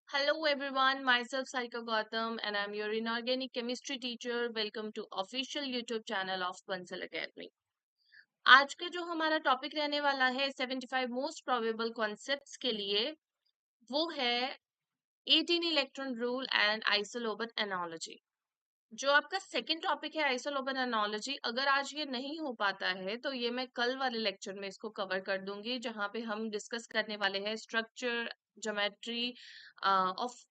Hello everyone, myself Sarika Gautam and I'm your inorganic chemistry teacher. Welcome to official YouTube channel of Bansal Academy. आज का जो हमारा topic रहने वाला है 75 मोस्ट प्रोबेबल कॉन्सेप्ट्स के लिए वो है 18 इलेक्ट्रॉन रूल एंड आइसोलोबन एनालॉजी। जो आपका सेकंड टॉपिक है आइसोलोबन एनालॉजी, अगर आज ये नहीं हो पाता है तो ये मैं कल वाले लेक्चर में इसको कवर कर दूंगी, जहां पे हम डिस्कस करने वाले हैं structure geometry of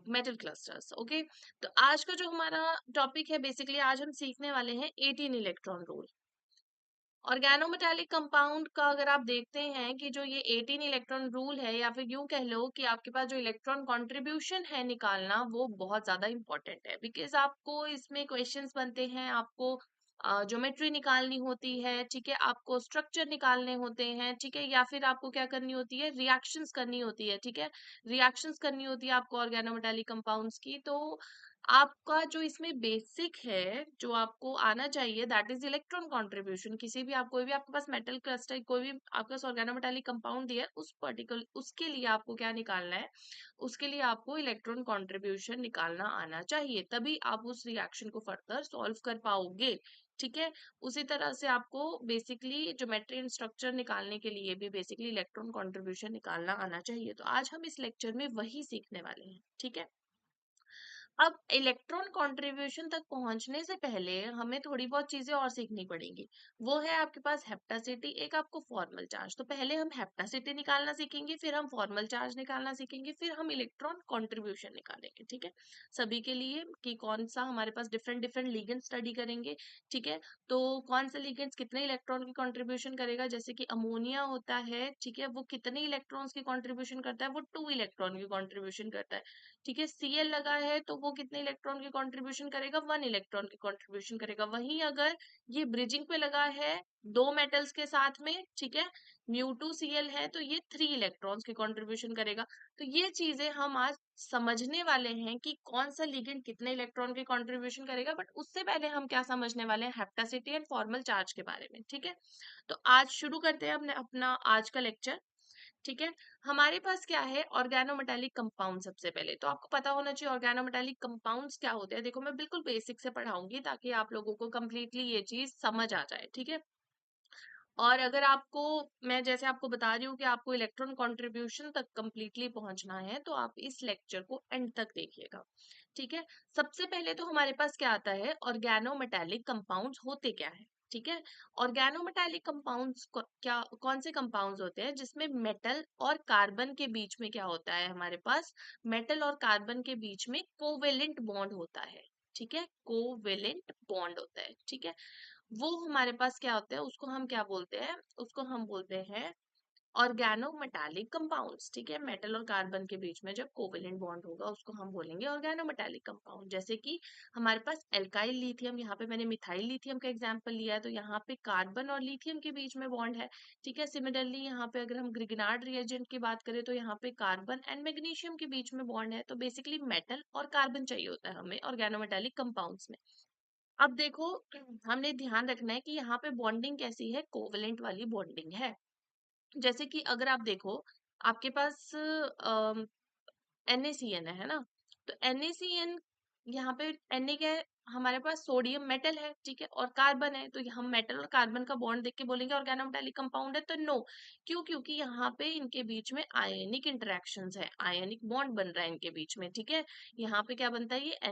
metal clusters. Okay, तो आज का जो हमारा टॉपिक है बेसिकली आज हम सीखने वाले हैं 18 इलेक्ट्रॉन रूल। ऑर्गेनोमेटालिक कंपाउंड का अगर आप देखते हैं कि जो ये 18 इलेक्ट्रॉन रूल है, या फिर यूं कह लो कि आपके पास जो इलेक्ट्रॉन कंट्रीब्यूशन है निकालना, वो बहुत ज्यादा इंपॉर्टेंट है। बिकॉज आपको इसमें क्वेश्चंस बनते हैं, आपको ज्योमेट्री निकालनी होती है, ठीक है, आपको स्ट्रक्चर निकालने होते हैं, ठीक है, या फिर आपको क्या करनी होती है, रिएक्शंस करनी होती है, ठीक है, रिएक्शंस करनी होती है आपको ऑर्गेनोमेटालिक कंपाउंड्स की। तो आपका जो इसमें बेसिक है जो आपको आना चाहिए, दैट इज इलेक्ट्रॉन कंट्रीब्यूशन। किसी भी आप कोई भी आपके पास मेटल क्लस्टर, कोई भी आपके पास ऑर्गेनोमेटालिक कंपाउंड दिया है, उस पर्टिकुलर उसके लिए आपको क्या निकालना है, उसके लिए आपको इलेक्ट्रॉन कंट्रीब्यूशन निकालना आना चाहिए, तभी आप उस रिएक्शन को फर्दर सॉल्व कर पाओगे। ठीक है, उसी तरह से आपको बेसिकली ज्योमेट्री एंड स्ट्रक्चर निकालने के लिए भी बेसिकली इलेक्ट्रॉन कंट्रीब्यूशन निकालना आना चाहिए। तो आज हम इस लेक्चर में वही सीखने वाले हैं। ठीक है, अब इलेक्ट्रॉन कंट्रीब्यूशन तक पहुंचने से पहले हमें थोड़ी बहुत चीजें और सीखनी पड़ेंगी। वो है आपके पास हेप्टासिटी, एक आपको फॉर्मल चार्ज। तो पहले हम हेप्टासिटी निकालना सीखेंगे, फिर हम फॉर्मल चार्ज निकालना सीखेंगे, फिर हम इलेक्ट्रॉन कंट्रीब्यूशन निकालेंगे। ठीक है, सभी के लिए कि कौन सा हमारे पास डिफरेंट डिफरेंट लिगेंड स्टडी करेंगे। ठीक है, तो कौन सा लिगेंड्स कितने इलेक्ट्रॉन की कंट्रीब्यूशन करेगा, जैसे कि अमोनिया होता है, ठीक है, वो कितने इलेक्ट्रॉन्स की कंट्रीब्यूशन करता है, वो 2 इलेक्ट्रॉन की कंट्रीब्यूशन करता है। ठीक है, Cl लगा है तो वो कितने इलेक्ट्रॉन की कंट्रीब्यूशन करेगा, 1 इलेक्ट्रॉन की कंट्रीब्यूशन करेगा। वहीं अगर ये ब्रिजिंग पे लगा है दो मेटल्स के साथ में, ठीक है, μ2Cl है, तो ये 3 इलेक्ट्रॉन्स की कंट्रीब्यूशन करेगा। तो ये चीजें हम आज समझने वाले हैं कि कौन सा लिगेंड कितने इलेक्ट्रॉन की कंट्रीब्यूशन करेगा। बट उससे पहले हम क्या समझने वाले हैं, हेप्टासिटी एंड फॉर्मल चार्ज के बारे में। ठीक है, तो आज शुरू करते हैं अपने अपना आज का लेक्चर। ठीक है, हमारे पास क्या है, ऑर्गेनोमेटालिक कंपाउंड। सबसे पहले तो आपको पता होना चाहिए ऑर्गेनोमेटालिक कंपाउंड्स क्या होते हैं। देखो, मैं बिल्कुल बेसिक से पढ़ाऊंगी ताकि आप लोगों को कंप्लीटली ये चीज समझ आ जाए। ठीक है, और अगर आपको, मैं जैसे आपको बता रही हूँ कि आपको इलेक्ट्रॉन कंट्रीब्यूशन तक कंप्लीटली पहुंचना है, तो आप इस लेक्चर को एंड तक देखिएगा। ठीक है, सबसे पहले तो हमारे पास क्या आता है, ऑर्गेनोमेटालिक कंपाउंड्स होते क्या है। ठीक है, ऑर्गेनोमेटालिक कंपाउंड्स क्या, कौन से कंपाउंड्स होते हैं जिसमें मेटल और कार्बन के बीच में क्या होता है, हमारे पास मेटल और कार्बन के बीच में कोवेलेंट बॉन्ड होता है। ठीक है, कोवेलेंट बॉन्ड होता है। ठीक है, वो हमारे पास क्या होता है, उसको हम क्या बोलते हैं, उसको हम बोलते हैं ऑर्गेनोमेटालिक कंपाउंड्स। ठीक है, मेटल और कार्बन के बीच में जब कोवेलेंट बॉन्ड होगा उसको हम बोलेंगे ऑर्गेनोमेटालिक कंपाउंड। जैसे कि हमारे पास एल्काइल लिथियम, यहाँ पे मैंने मिथाइल लिथियम का एग्जांपल लिया है, तो यहाँ पे कार्बन और लिथियम के बीच में बॉन्ड है। ठीक है, सिमिलरली यहाँ पे अगर हम ग्रिगनार्ड रिएजेंट की बात करें तो यहाँ पे कार्बन एंड मैग्नीशियम के बीच में बॉन्ड है। तो बेसिकली मेटल और कार्बन चाहिए होता है हमें ऑर्गेनोमेटालिक कंपाउंड्स में। अब देखो, हमने ध्यान रखना है कि यहाँ पे बॉन्डिंग कैसी है, कोवेलेंट वाली बॉन्डिंग है। जैसे कि अगर आप देखो, आपके पास NaCN है ना, तो NaCN, यहाँ पे Na क्या है, हमारे पास सोडियम मेटल है, ठीक है, और कार्बन है, तो हम मेटल और कार्बन का बॉन्ड देख के बोलेंगे ऑर्गेनोमेटालिक कंपाउंड है। तो नो, क्यों, क्योंकि यहाँ पे इनके बीच में आयनिक इंटरेक्शंस है, आयनिक बॉन्ड बन रहा है इनके बीच में। ठीक है, यहाँ पे क्या बनता है, ये Na+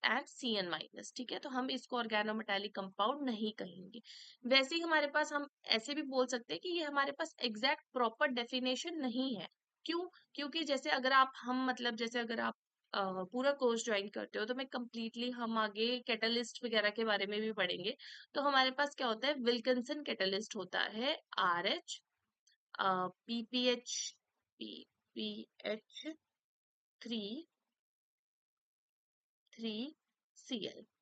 एंड Cn-। ठीक है, तो हम इसको ऑर्गेनोमेटालिक कंपाउंड नहीं कहेंगे। वैसे ही हमारे पास, हम ऐसे भी बोल सकते हैं कि ये हमारे पास एग्जैक्ट प्रॉपर डेफिनेशन नहीं है। क्यों, क्योंकि जैसे अगर आप, हम मतलब जैसे अगर आप पूरा कोर्स ज्वाइन करते हो तो मैं कंप्लीटली, हम आगे कैटलिस्ट वगैरह के बारे में भी पढ़ेंगे। तो हमारे पास क्या होता है, विल्किंसन कैटलिस्ट होता है, RH PPH 3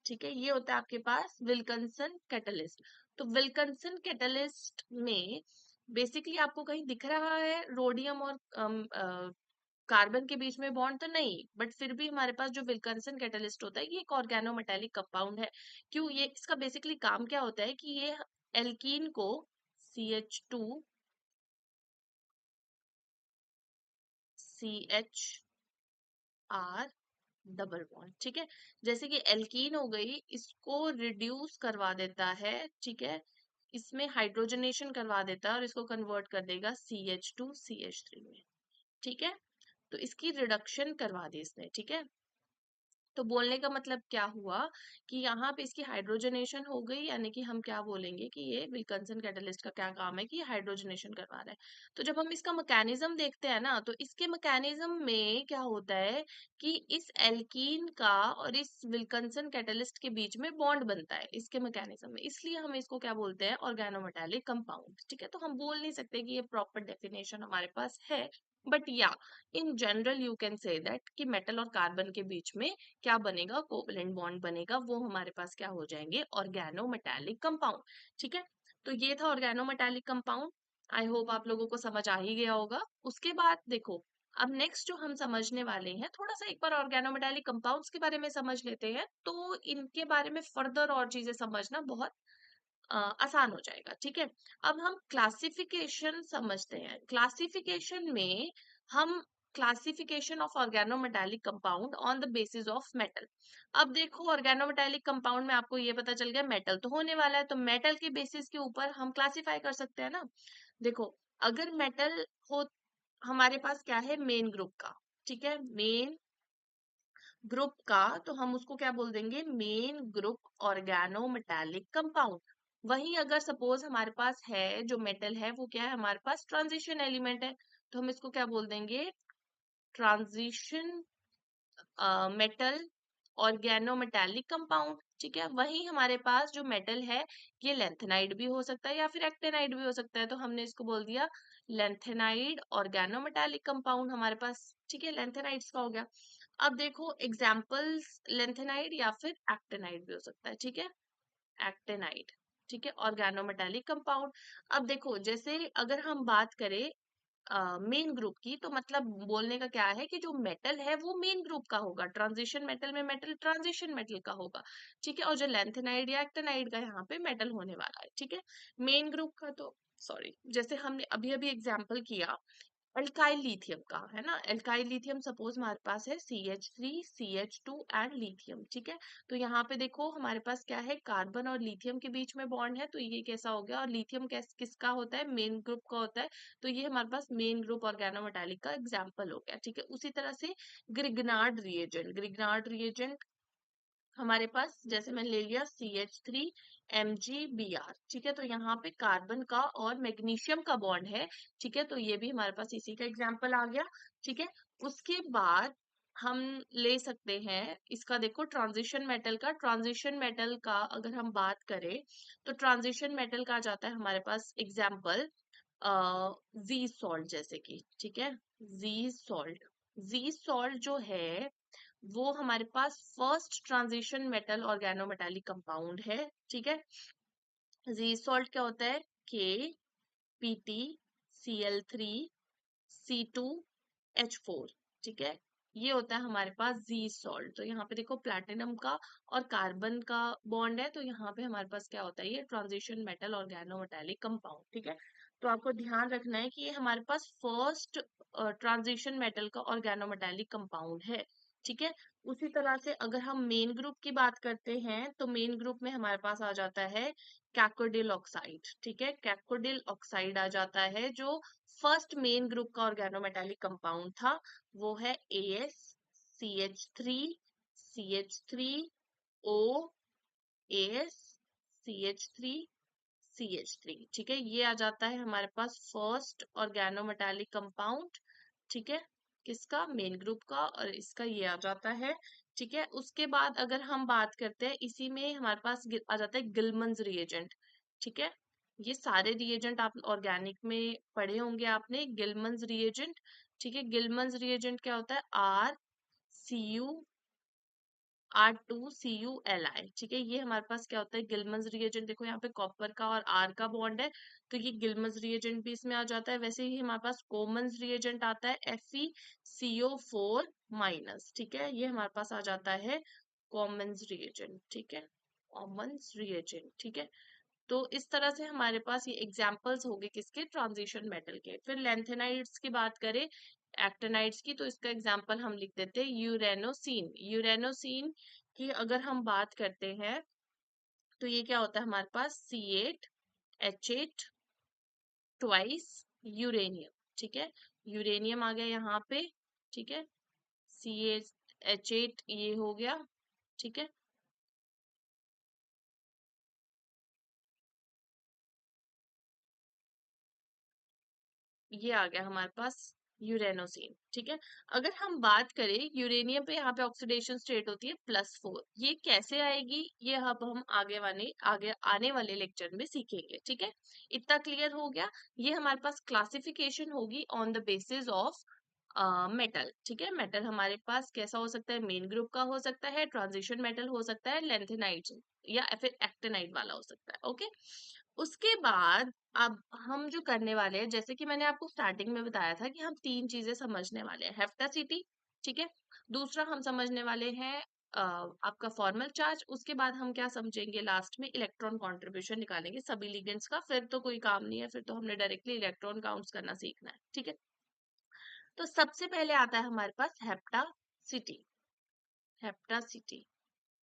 ठीक है, ये होता है आपके पास विल्किंसन कैटलिस्ट। तो विल्किंसन कैटलिस्ट में बेसिकली आपको कहीं दिख रहा है रोडियम और कार्बन के बीच में बॉन्ड, तो नहीं, बट फिर भी हमारे पास जो विल्किंसन कैटलिस्ट होता है ये एक ऑर्गेनोमेटालिक कंपाउंड है। क्यों, ये इसका बेसिकली काम क्या होता है कि ये एल्कीन को CH2 CH R double bond, ठीक है। जैसे कि एल्कीन हो गई, इसको रिड्यूस करवा देता है, ठीक है, इसमें हाइड्रोजनेशन करवा देता है और इसको कन्वर्ट कर देगा CH2CH3 में, ठीक है। तो इसकी रिडक्शन करवा दी इसने, ठीक है। तो बोलने का मतलब क्या हुआ कि यहाँ पे इसकी हाइड्रोजनेशन हो गई, यानी कि हम क्या बोलेंगे कि ये विल्कन्सन कैटलिस्ट का क्या काम है कि ये हाइड्रोजनेशन करवा रहा है। तो जब हम इसका मैकेनिज्म देखते हैं ना, तो इसके मैकेनिज्म में क्या होता है कि इस एल्कीन का और इस विल्कन्सन कैटलिस्ट के बीच में बॉन्ड बनता है इसके मैकेनिज्म में, इसलिए हम इसको क्या बोलते हैं, ऑर्गेनोमेटालिक कंपाउंड, ठीक है। तो हम बोल नहीं सकते कि ये प्रॉपर डेफिनेशन हमारे पास है, बट या in general you can say that कि मेटल और कार्बन के बीच में क्या बनेगा, कोवलेंट बॉन्ड बनेगा, वो हमारे पास क्या हो जाएंगे, ऑर्गेनोमेटालिक कंपाउंड, ठीक है। तो ये था ऑर्गेनोमेटालिक कंपाउंड। आई होप आप लोगों को समझ आ ही गया होगा। उसके बाद देखो, अब नेक्स्ट जो हम समझने वाले हैं, थोड़ा सा एक बार ऑर्गेनोमेटालिक कंपाउंड्स के बारे में समझ लेते हैं, तो इनके बारे में फर्दर और चीजें समझना बहुत आसान हो जाएगा, ठीक है। अब हम क्लासिफिकेशन समझते हैं। क्लासिफिकेशन में हम classification of organometallic compound on the basis of metal. अब देखो, ऑर्गेनोमेटालिक कंपाउंड में आपको ये पता चल गया मेटल तो होने वाला है, तो मेटल के बेसिस के ऊपर हम क्लासिफाई कर सकते हैं ना। देखो, अगर मेटल हो, हमारे पास क्या है, मेन ग्रुप का, ठीक है, मेन ग्रुप का, तो हम उसको क्या बोल देंगे, मेन ग्रुप ऑर्गेनोमेटालिक कंपाउंड। वहीं अगर सपोज हमारे पास है, जो मेटल है वो क्या है, हमारे पास ट्रांजिशन एलिमेंट है, तो हम इसको क्या बोल देंगे, ट्रांजिशन मेटल ऑर्गेनोमेटालिक कंपाउंड, ठीक है। वहीं हमारे पास जो मेटल है, ये लेंथेनाइड भी हो सकता है या फिर एक्टेनाइड भी हो सकता है, तो हमने इसको बोल दिया लेंथेनाइड ऑर्गेनोमेटालिक कंपाउंड हमारे पास, ठीक है, लेंथेनाइड्स का हो गया। अब देखो एग्जाम्पल्स, लेंथेनाइड या फिर एक्टेनाइड भी हो सकता है, ठीक है, एक्टेनाइड, ठीक है, ऑर्गेनोमेटालिक कंपाउंड। अब देखो, जैसे अगर हम बात करें मेन ग्रुप की, तो मतलब बोलने का क्या है कि जो मेटल है वो मेन ग्रुप का होगा, ट्रांजिशन मेटल में मेटल ट्रांजिशन मेटल का होगा, ठीक है। और जो लेंथेनाइड या एक्टेनाइड का यहाँ पे मेटल होने वाला है, ठीक है, मेन ग्रुप का। तो सॉरी, जैसे हमने अभी अभी एग्जाम्पल किया अल्काइल लिथियम का, है ना, अल्काइल लिथियम सपोज हमारे पास है CH3 CH2 एंड लिथियम, ठीक है। तो यहाँ पे देखो हमारे पास क्या है, कार्बन और लिथियम के बीच में बॉन्ड है, तो ये कैसा हो गया, और लिथियम किसका होता है, मेन ग्रुप का होता है, तो ये हमारे पास मेन ग्रुप ऑर्गेनोमेटालिक का एग्जाम्पल हो गया, ठीक है। उसी तरह से ग्रिग्नार्ड रिएजेंट हमारे पास, जैसे मैंने ले लिया CH3MgBr, ठीक है, तो यहाँ पे कार्बन का और मैग्नीशियम का बॉन्ड है, ठीक है, तो ये भी हमारे पास इसी का एग्जाम्पल आ गया, ठीक है। उसके बाद हम ले सकते हैं इसका, देखो ट्रांजिशन मेटल का अगर हम बात करें, तो ट्रांजिशन मेटल का आ जाता है हमारे पास एग्जाम्पल जी सॉल्ट जैसे कि, ठीक है, जी सॉल्ट जो है वो हमारे पास first transition metal organometallic compound है, ठीक है। जी सॉल्ट क्या होता है, KPtCl3C2H4, ठीक है, ये होता है हमारे पास जी सॉल्ट। तो यहाँ पे देखो प्लैटिनम का और कार्बन का बॉन्ड है, तो यहाँ पे हमारे पास क्या होता है, ये ट्रांजिशन मेटल ऑर्गेनोमेटालिक कंपाउंड, ठीक है। तो आपको ध्यान रखना है कि ये हमारे पास फर्स्ट ट्रांजिशन मेटल का ऑर्गेनोमेटालिक कंपाउंड है, ठीक है। उसी तरह से अगर हम मेन ग्रुप की बात करते हैं, तो मेन ग्रुप में हमारे पास आ जाता है कैकोडिल ऑक्साइड, ठीक है, कैकोडिल ऑक्साइड आ जाता है, जो फर्स्ट मेन ग्रुप का ऑर्गेनोमेटालिक कंपाउंड था, वो है AsCH3CH3O AsCH3CH3, ठीक है, ये आ जाता है हमारे पास फर्स्ट ऑर्गेनोमेटालिक कंपाउंड, ठीक है, किसका, मेन ग्रुप का, और इसका ये आ जाता है, ठीक है। उसके बाद अगर हम बात करते हैं, इसी में हमारे पास आ जाता है गिलमन्स रिएजेंट, ठीक है। ये सारे रिएजेंट आप ऑर्गेनिक में पढ़े होंगे आपने, गिलमन्स रिएजेंट, ठीक है। गिलमन्स रिएजेंट क्या होता है, R2CuLi, ठीक है, ये हमारे पास क्या होता है, गिलमन्स रिएजेंट। देखो यहाँ पे कॉपर का और आर का बॉन्ड है, तो ये गिलमन्स रिएजेंट भी इसमें आ जाता है। वैसे ही हमारे पास कॉमन्स रिएजेंट आता है FeCO4-, ठीक है, ये हमारे पास आ जाता है कॉमन्स रिएजेंट, ठीक है, कॉमन्स रिएजेंट, ठीक है। तो इस तरह से हमारे पास ये एग्जाम्पल्स हो गए किसके, ट्रांजिशन मेटल के। फिर लेंथेनाइड्स की बात करें, एक्टिनाइड्स की, तो इसका एग्जांपल हम लिख देते हैं यूरेनोसिन। यूरेनोसिन की अगर हम बात करते हैं तो ये क्या होता है हमारे पास, C8H8 ट्वाइस यूरेनियम। ठीक है, यूरेनियम आ गया यहाँ पे। ठीक है, CH8 ये हो गया। ठीक है, ये आ गया हमारे पास यूरेनोसिन। ठीक है, अगर हम बात करें यूरेनियम पे, यहाँ पे ऑक्सीडेशन स्टेट होती है +4। ये कैसे आएगी, ये अब हम आगे आने वाले लेक्चर में सीखेंगे। ठीक है, इतना क्लियर हो गया। ये हमारे पास क्लासिफिकेशन होगी on the basis of metal. ठीक है, मेटल हमारे पास कैसा हो सकता है, मेन ग्रुप का हो सकता है, ट्रांजिशन मेटल हो सकता है, लेंथेनाइट या फिर एक्टिनाइट वाला हो सकता है। ओके, उसके बाद अब हम जो करने वाले हैं, जैसे कि मैंने आपको स्टार्टिंग में बताया था कि हम तीन चीजें समझने वाले हैं, हेप्टासिटी। ठीक है, दूसरा हम समझने वाले हैं आपका फॉर्मल चार्ज। उसके बाद हम क्या समझेंगे, लास्ट में इलेक्ट्रॉन कंट्रीब्यूशन निकालेंगे सभी लिगेंड्स का। फिर तो कोई काम नहीं है, फिर तो हमने डायरेक्टली इलेक्ट्रॉन काउंट्स करना सीखना है। ठीक है, तो सबसे पहले आता है हमारे पास हेप्टासिटी। हेप्टासिटी,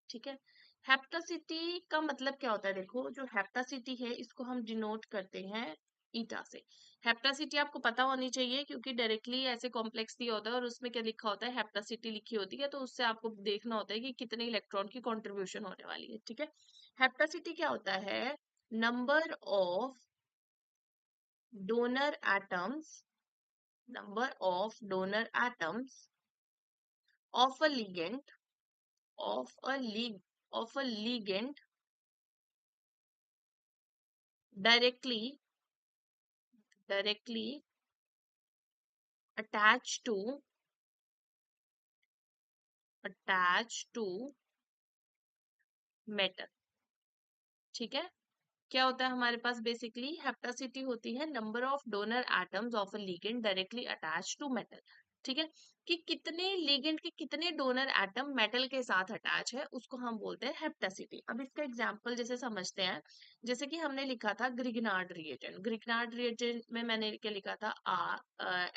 ठीक है, हेप्टासिटी का मतलब क्या होता है, देखो जो हेप्टासिटी है इसको हम डिनोट करते हैं ईटा से। हेप्टासिटी आपको पता होनी चाहिए क्योंकि डायरेक्टली ऐसे कॉम्प्लेक्स दिया होता है और उसमें क्या लिखा होता है, हेप्टासिटी लिखी होती है, तो उससे आपको देखना होता है कि कितने इलेक्ट्रॉन की कंट्रीब्यूशन होने वाली है। ठीक है, हेप्टासिटी क्या होता है, number of donor atoms, number of donor atoms of a ligand, of a lig of a ligand directly attached to metal। ठीक है, क्या होता है हमारे पास, बेसिकली हेप्टासिटी होती है number of donor atoms of a ligand directly attach to metal. ठीक है, कि कितने लिगेंड के कितने डोनर एटम मेटल के साथ अटैच है, उसको हम बोलते हैं हेप्टासिटी। अब इसका एग्जांपल जैसे समझते हैं, जैसे कि हमने लिखा था ग्रिग्नार्ड रिएजेंट। ग्रिग्नार्ड रिएजेंट में मैंने क्या लिखा था,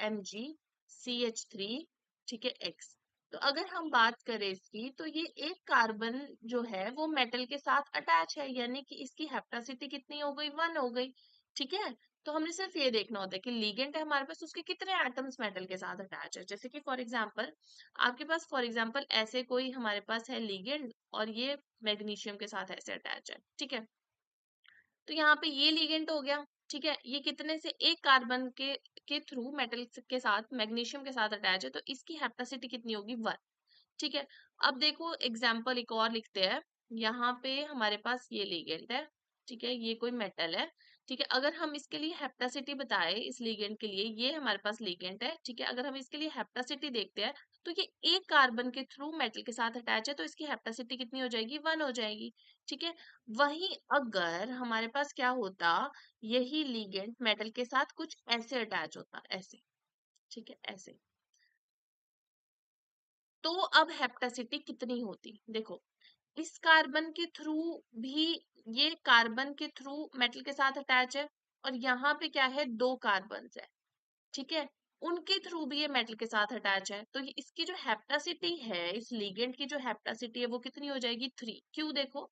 MgCH3, ठीक है, X। तो अगर हम बात करें इसकी, तो ये एक कार्बन जो है वो मेटल के साथ अटैच है, यानी कि इसकी हेप्टासिटी कितनी हो गई, 1 हो गई। ठीक है, तो हमने सिर्फ ये देखना होता है कि लिगेंड है हमारे पास, उसके कितने एटम्स मेटल के साथ अटैच है। जैसे कि फॉर एग्जांपल आपके पास, फॉर एग्जांपल ऐसे कोई हमारे पास है लिगेंड और ये मैग्नीशियम के साथ ऐसे अटैच है। ठीक है, तो यहाँ पे ये लिगेंड हो गया। ठीक है, ये कितने से, एक कार्बन के थ्रू मेटल के साथ, मैग्नीशियम के साथ अटैच है, तो इसकी हेप्टासिटी कितनी होगी, 1। ठीक है, अब देखो एग्जाम्पल एक और लिखते हैं। यहाँ पे हमारे पास ये लिगेंड है। ठीक है, ये कोई मेटल है। ठीक है, अगर हम इसके लिए हेप्टासिटी बताए इस लिगेंड के लिए, ये हमारे पास लिगेंड है। ठीक है, अगर हम इसके लिए हेप्टासिटी देखते हैं, तो ये एक कार्बन के थ्रू मेटल के साथ अटैच है, तो इसकी हेप्टासिटी कितनी हो जाएगी, 1 हो जाएगी। ठीक है, वहीं अगर हमारे पास क्या होता, यही लिगेंड मेटल के साथ कुछ ऐसे अटैच होता, ऐसे। ठीक है, ऐसे, तो अब हेप्टासिटी कितनी होती, देखो इस कार्बन के थ्रू भी, ये कार्बन के थ्रू मेटल के साथ अटैच है, और यहाँ पे क्या है, दो कार्बन है। ठीक है, उनके थ्रू भी ये मेटल के साथ अटैच है, तो ये इसकी जो हेप्टासिटी है, इस लिगेंड की जो हेप्टासिटी है वो कितनी हो जाएगी, 3। क्यों, देखो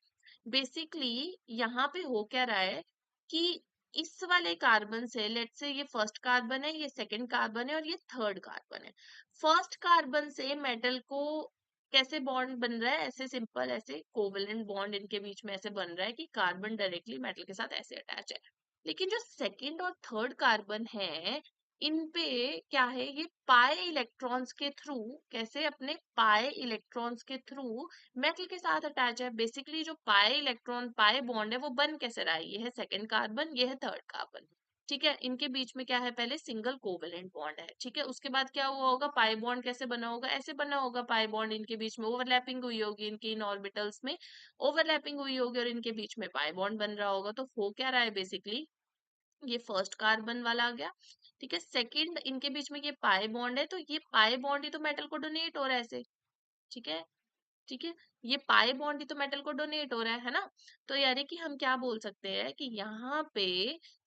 बेसिकली यहाँ पे हो क्या रहा है कि इस वाले कार्बन से, लेट से ये फर्स्ट कार्बन है, ये सेकंड कार्बन है और ये थर्ड कार्बन है। फर्स्ट कार्बन से मेटल को कैसे बॉन्ड बन रहा है, ऐसे सिंपल, ऐसे कोवेलेंट बॉन्ड इनके बीच में ऐसे बन रहा है कि कार्बन डायरेक्टली मेटल के साथ ऐसे अटैच है। लेकिन जो सेकंड और थर्ड कार्बन है, इन पे क्या है, ये पाए इलेक्ट्रॉन्स के थ्रू, कैसे, अपने पाए इलेक्ट्रॉन्स के थ्रू मेटल के साथ अटैच है। बेसिकली जो पाए इलेक्ट्रॉन, पाए बॉन्ड है, वो बन कैसे रहा है, ये है सेकंड कार्बन, ये है थर्ड कार्बन। ठीक है, इनके बीच में क्या है, पहले सिंगल कोवेलेंट बॉन्ड है। ठीक है, उसके बाद क्या हुआ होगा, पाई बॉन्ड कैसे बना होगा, ऐसे बना होगा पाई बॉन्ड, इनके बीच में ओवरलैपिंग हुई होगी, इनकी इन ऑर्बिटल्स में ओवरलैपिंग हुई होगी और इनके बीच में पाई बॉन्ड बन रहा होगा। तो हो क्या रहा है, बेसिकली ये फर्स्ट कार्बन वाला आ गया। ठीक है, सेकंड, इनके बीच में ये पाई बॉन्ड है, तो ये पाई बॉन्ड ही तो मेटल को डोनेट हो रहा है ऐसे। ठीक है, ठीक है, ये पाई बॉन्ड ही तो मेटल को डोनेट हो रहा है ना। तो यानी कि हम क्या बोल सकते हैं कि यहाँ पे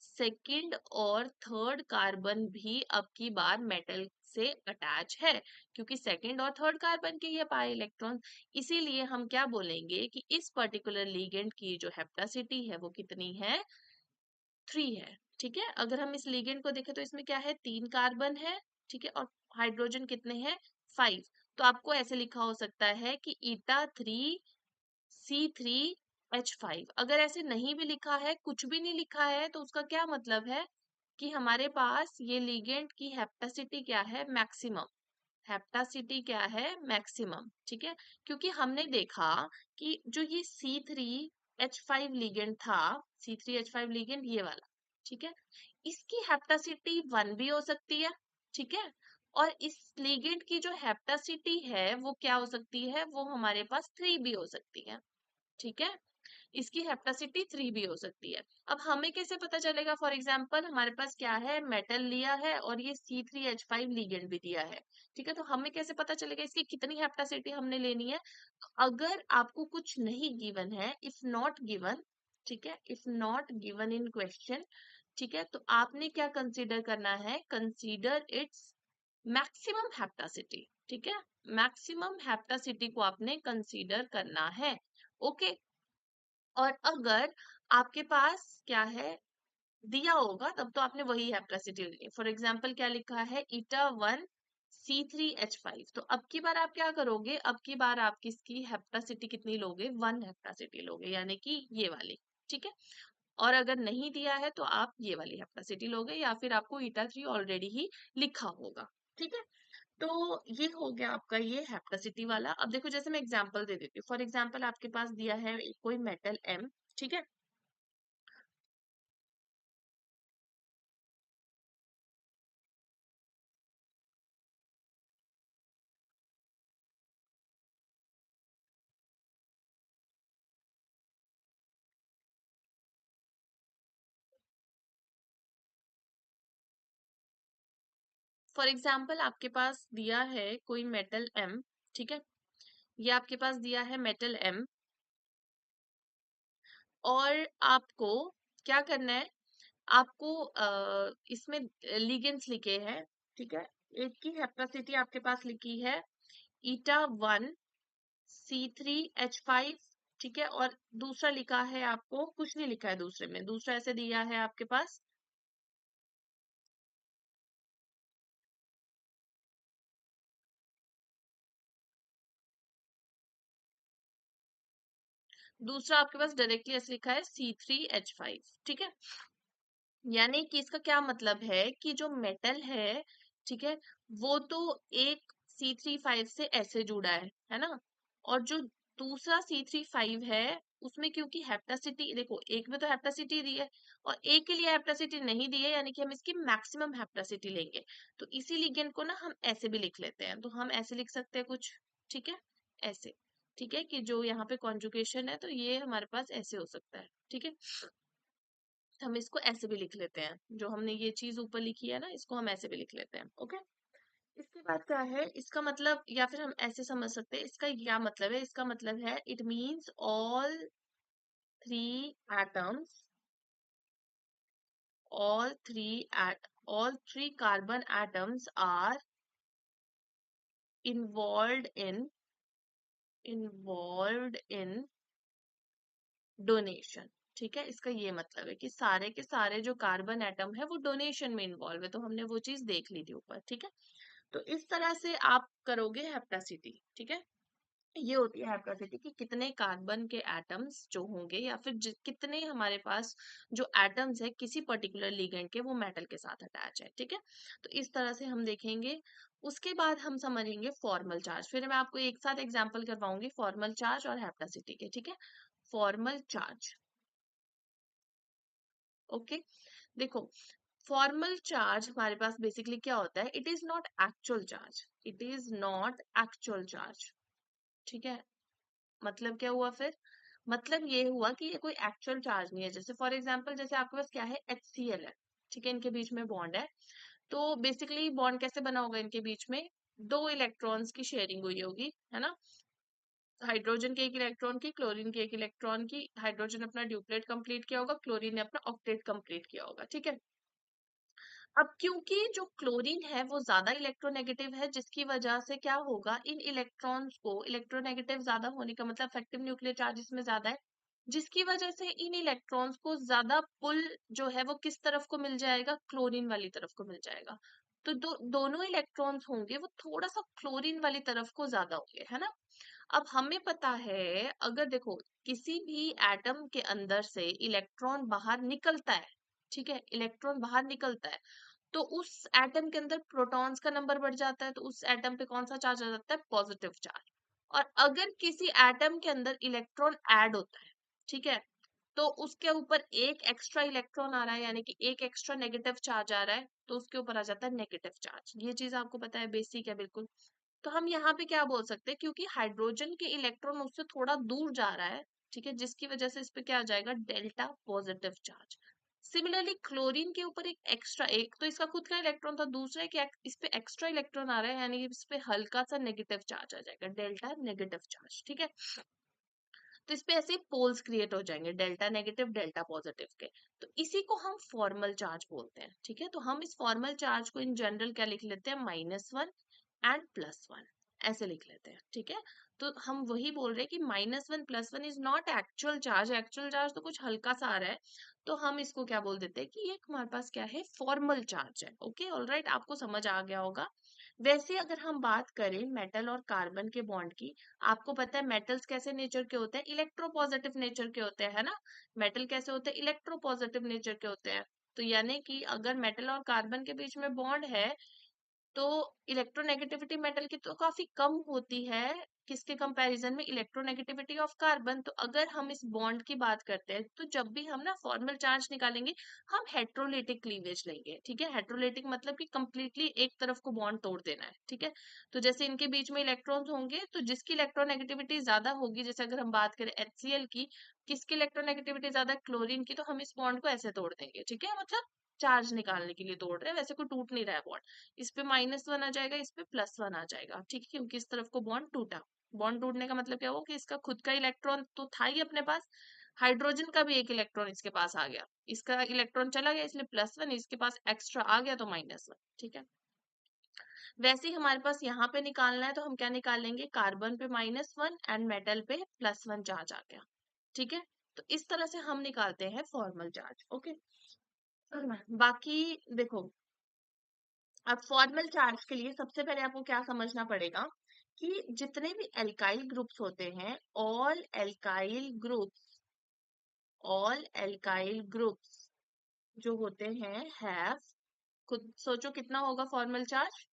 सेकंड और थर्ड कार्बन भी अब की बार मेटल से अटैच है, क्योंकि सेकंड और थर्ड कार्बन के ये पाई इलेक्ट्रॉन। इसीलिए हम क्या बोलेंगे कि इस पर्टिकुलर लिगेंड की जो हेप्टासिटी है वो कितनी है, 3 है। ठीक है, अगर हम इस लिगेंड को देखें तो इसमें क्या है, 3 कार्बन है। ठीक है, और हाइड्रोजन कितने हैं, 5। तो आपको ऐसे लिखा हो सकता है कि eta3C3H5। अगर ऐसे नहीं भी लिखा है, कुछ भी नहीं लिखा है, तो उसका क्या मतलब है कि हमारे पास ये लिगेंड की हेप्टासिटी क्या है, मैक्सिमम। हेप्टासिटी क्या है, मैक्सिमम। ठीक है, क्योंकि हमने देखा कि जो ये C3H5 लिगेंड था, C3H5 लिगेंड ये वाला, ठीक है, इसकी हेप्टासिटी 1 भी हो सकती है। ठीक है, और इस लिगेंड की जो हेप्टासिटी है वो क्या हो सकती है, वो हमारे पास 3 भी हो सकती है। ठीक है, इसकी हेप्टासिटी 3 भी हो सकती है। अब हमें कैसे पता चलेगा, फॉर एग्जांपल हमारे पास क्या है, मेटल लिया है और ये C3H5 लिगेंड भी दिया है। ठीक है, तो हमें कैसे पता चलेगा इसकी कितनी हेप्टासिटी हमने लेनी है। अगर आपको कुछ नहीं गिवन है, इफ नॉट गिवन, ठीक है, if not given in question, ठीक है, तो आपने क्या कंसीडर करना है, कंसीडर इट्स मैक्सिमम हेप्टासिटी। ठीक है, मैक्सिमम हेप्टासिटी को आपने कंसीडर करना है। ओके, और अगर आपके पास क्या है, दिया होगा, तब तो आपने वही हेप्टासिटी लेनी है। फॉर एग्जाम्पल क्या लिखा है, eta1C3H5। तो अब की बार आप क्या करोगे, अब की बार आप किसकी हेप्टासिटी कितनी लोगे, 1 हेप्टासिटी लोगे, यानी कि ये वाली। ठीक है, और अगर नहीं दिया है तो आप ये वाली हेप्टासिटी लोगे, या फिर आपको eta3 ऑलरेडी ही लिखा होगा। ठीक है, तो ये हो गया आपका ये हेप्टासिटी वाला। अब देखो, जैसे मैं एग्जांपल दे देती हूँ। फॉर एग्जांपल आपके पास दिया है कोई मेटल M। ठीक है, फॉर एग्जाम्पल आपके पास दिया है कोई मेटल M। ठीक है, ये आपके पास दिया है मेटल M, और आपको क्या करना है, आपको इसमें लिगेंड्स लिखे हैं। ठीक है, एक की हेप्टासिटी आपके पास लिखी है eta1C3H5। ठीक है, और दूसरा लिखा है, आपको कुछ नहीं लिखा है दूसरे में, दूसरा ऐसे दिया है आपके पास, दूसरा आपके पास डायरेक्टली ऐसे लिखा है C3H5। ठीक है, यानी कि इसका क्या मतलब है कि जो मेटल है, ठीक है, वो तो एक C35 से ऐसे जुड़ा है ना, और जो दूसरा C35 है, उसमें क्योंकि हेप्टासिटी देखो, एक में तो हेप्टासिटी दी है और एक के लिए हेप्टासिटी नहीं दी है, यानी कि हम इसकी मैक्सिमम हेप्टासिटी लेंगे। तो इसी लिगेंड को ना हम ऐसे भी लिख लेते हैं, तो हम ऐसे लिख सकते हैं कुछ। ठीक है, ऐसे। ठीक है, कि जो यहाँ पे कॉन्जुगेशन है, तो ये हमारे पास ऐसे हो सकता है। ठीक है, हम इसको ऐसे भी लिख लेते हैं, जो हमने ये चीज ऊपर लिखी है ना, इसको हम ऐसे भी लिख लेते हैं। ओके, इसके बाद क्या है, इसका मतलब, या फिर हम ऐसे समझ सकते हैं, इसका क्या मतलब है, इसका मतलब है it means three atoms all three at all three carbon atoms are involved in donation. ठीक है, इसका ये मतलब है कि सारे के सारे जो कार्बन एटम है वो डोनेशन में इन्वॉल्व है, तो हमने वो चीज देख ली थी ऊपर। ठीक है, तो इस तरह से आप करोगे हेप्टासिटी। ठीक है, ये होती है हेप्टासिटी कि कितने कार्बन के एटम्स जो होंगे, या फिर कितने हमारे पास जो एटम्स है किसी पर्टिकुलर लिगेंड के, वो मेटल के साथ अटैच है। ठीक है, तो इस तरह से हम देखेंगे। उसके बाद हम समझेंगे फॉर्मल चार्ज, फिर मैं आपको एक साथ एग्जांपल करवाऊंगी फॉर्मल चार्ज और हेप्टासिटी के। ठीक है, फॉर्मल चार्ज। ओके, देखो, फॉर्मल चार्ज हमारे पास बेसिकली क्या होता है, it is not actual charge, it is not actual charge. ठीक है, मतलब क्या हुआ फिर, मतलब ये हुआ कि ये कोई एक्चुअल चार्ज नहीं है। जैसे फॉर एग्जांपल, जैसे आपके पास क्या है, HCl है। ठीक है, इनके बीच में बॉन्ड है, तो बेसिकली बॉन्ड कैसे बना होगा, इनके बीच में दो इलेक्ट्रॉन्स की शेयरिंग हुई होगी, है ना, हाइड्रोजन के एक इलेक्ट्रॉन की, क्लोरीन के एक इलेक्ट्रॉन की। हाइड्रोजन अपना ड्यूप्लेट कंप्लीट किया होगा, क्लोरीन ने अपना ऑक्टेट कंप्लीट किया होगा। ठीक है, अब क्योंकि जो क्लोरीन है वो ज्यादा इलेक्ट्रोनेगेटिव है, जिसकी वजह से क्या होगा, इन इलेक्ट्रॉन्स को, इलेक्ट्रोनेगेटिव ज्यादा होने का मतलब इफेक्टिव न्यूक्लियर चार्ज इसमें ज्यादा है, जिसकी वजह से इन इलेक्ट्रॉन्स को ज्यादा पुल जो है वो किस तरफ को मिल जाएगा, क्लोरीन वाली तरफ को मिल जाएगा। तो दोनों इलेक्ट्रॉन्स होंगे वो थोड़ा सा क्लोरीन वाली तरफ को ज्यादा होंगे, है ना। अब हमें पता है, अगर देखो किसी भी एटम के अंदर से इलेक्ट्रॉन बाहर निकलता है, ठीक है, इलेक्ट्रॉन बाहर निकलता है, तो उस एटम के अंदर प्रोटॉन्स का नंबर बढ़ जाता है, तो उस एटम पे कौन सा चार्ज आ जाता है, पॉजिटिव चार्ज। और अगर किसी एटम के अंदर इलेक्ट्रॉन ऐड होता है, ठीक है, तो उसके ऊपर एक एक्स्ट्रा इलेक्ट्रॉन आ रहा है, यानी कि एक एक्स्ट्रा नेगेटिव चार्ज आ रहा है, तो उसके ऊपर आ जाता है नेगेटिव चार्ज। ये चीज आपको पता है, बेसिक है बिल्कुल। तो हम यहाँ पे क्या बोल सकते हैं, क्योंकि हाइड्रोजन के इलेक्ट्रॉन उससे थोड़ा दूर जा रहा है, ठीक है, जिसकी वजह से इस पे क्या आ जाएगा, delta positive charge. Similarly chlorine के ऊपर एक एक्स्ट्रा, एक तो इसका खुद का इलेक्ट्रॉन था, दूसरा है कि इस पे एक्स्ट्रा इलेक्ट्रॉन आ रहा है, यानी कि इस पे हल्का सा नेगेटिव चार्ज आ जाएगा, डेल्टा नेगेटिव चार्ज, ठीक है। तो इस पे ऐसे पोल्स क्रिएट हो जाएंगे, डेल्टा नेगेटिव डेल्टा पॉजिटिव के। तो इसी को हम फॉर्मल चार्ज बोलते हैं, ठीक है। तो हम इस फॉर्मल चार्ज को इन जनरल क्या लिख लेते हैं, -1 एंड +1, ऐसे लिख लेते हैं, ठीक है। तो हम वही बोल रहे हैं कि -1 +1 is not actual charge, actual charge तो कुछ हल्का सा आ रहा है, तो हम इसको क्या बोल देते हैं कि ये हमारे पास क्या है, फॉर्मल चार्ज है। ओके, ऑलराइट, आपको समझ आ गया होगा। वैसे अगर हम बात करें मेटल और कार्बन के बॉन्ड की, आपको पता है मेटल्स कैसे नेचर के होते हैं, इलेक्ट्रोपॉजिटिव नेचर के होते हैं, है ना। मेटल कैसे होते हैं, इलेक्ट्रोपॉजिटिव नेचर के होते हैं। तो यानी कि अगर मेटल और कार्बन के बीच में बॉन्ड है, तो इलेक्ट्रोनेगेटिविटी मेटल की तो काफी कम होती है, किसके कंपैरिजन में, इलेक्ट्रोनेगेटिविटी ऑफ कार्बन। तो अगर हम इस बॉन्ड की बात करते हैं, तो जब भी हम ना फॉर्मल चार्ज निकालेंगे, हम हेट्रोलिटिक क्लीवेज लेंगे, ठीक है। हेट्रोलिटिक मतलब कि कंप्लीटली एक तरफ को बॉन्ड तोड़ देना है, ठीक है। तो जैसे इनके बीच में इलेक्ट्रॉन्स होंगे, तो जिसकी इलेक्ट्रोनेगेटिविटी ज्यादा होगी, जैसे अगर हम बात करें HCl की, किसकी इलेक्ट्रोनेगेटिविटी ज्यादा, क्लोरीन की, तो हम इस बॉन्ड को ऐसे तोड़ देंगे, ठीक है, मतलब चार्ज निकालने के लिए तोड़ रहे हैं, वैसे कोई टूट नहीं रहा है बॉन्ड। इस पे -1 आ जाएगा, इस पे +1 आ जाएगा, ठीक है, क्योंकि इस तरफ को बॉन्ड टूटा। बॉन्ड टूटने का मतलब क्या हुआ कि इसका खुद का इलेक्ट्रॉन तो था ही अपने पास, हाइड्रोजन का भी एक इलेक्ट्रॉन इसके पास आ गया, इसका इलेक्ट्रॉन चला गया, इसलिए +1, इसके पास एक्स्ट्रा आ गया तो -1, ठीक है। वैसे ही हमारे पास यहाँ पे निकालना है, तो हम क्या निकालेंगे, कार्बन पे -1 एंड मेटल पे +1 चार्ज आ गया, ठीक है। तो इस तरह से हम निकालते हैं फॉर्मल चार्ज। ओके, बाकी देखो, अब फॉर्मल चार्ज के लिए सबसे पहले आपको क्या समझना पड़ेगा, कि जितने भी एल्काइल ग्रुप्स होते हैं, ऑल एल्काइल ग्रुप्स जो होते हैं हैव, खुद सोचो कितना होगा फॉर्मल चार्ज,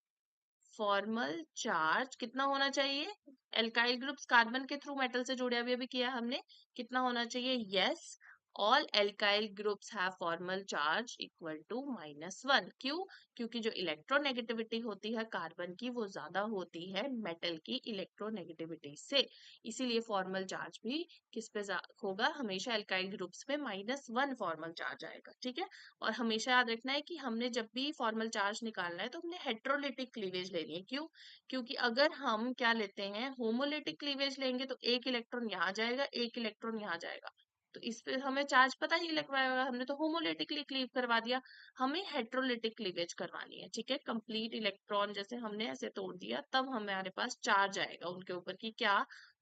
फॉर्मल चार्ज कितना होना चाहिए, एल्काइल ग्रुप्स कार्बन के थ्रू मेटल से जुड़े, अभी अभी किया हमने, कितना होना चाहिए, yes, all alkyl groups have formal charge equal to -1। क्यों, क्योंकि जो इलेक्ट्रोनेगेटिविटी होती है कार्बन की, वो ज्यादा होती है मेटल की इलेक्ट्रोनेगेटिविटी से, इसीलिए फॉर्मल चार्ज भी किस पे होगा, हमेशा एल्काइल ग्रुप्स पे -1 फॉर्मल चार्ज आएगा, ठीक है। और हमेशा याद रखना है कि हमने जब भी फॉर्मल चार्ज निकालना है, तो हमने हेट्रोलिटिक क्लीवेज लेनी है। क्यों, क्योंकि अगर हम क्या लेते हैं, होमोलिटिक क्लीवेज लेंगे, तो एक इलेक्ट्रॉन यहाँ जाएगा, एक इलेक्ट्रॉन यहाँ जाएगा, तो इस पे हमें चार्ज पता ही लगवाएगा, हमने तो होमोलिटिकली क्लीव करवा दिया। हमें हेट्रोलिटिक क्लीवेज करवानी है, ठीक है, कंप्लीट इलेक्ट्रॉन जैसे हमने ऐसे तोड़ दिया, तब हमारे पास चार्ज आएगा उनके ऊपर कि क्या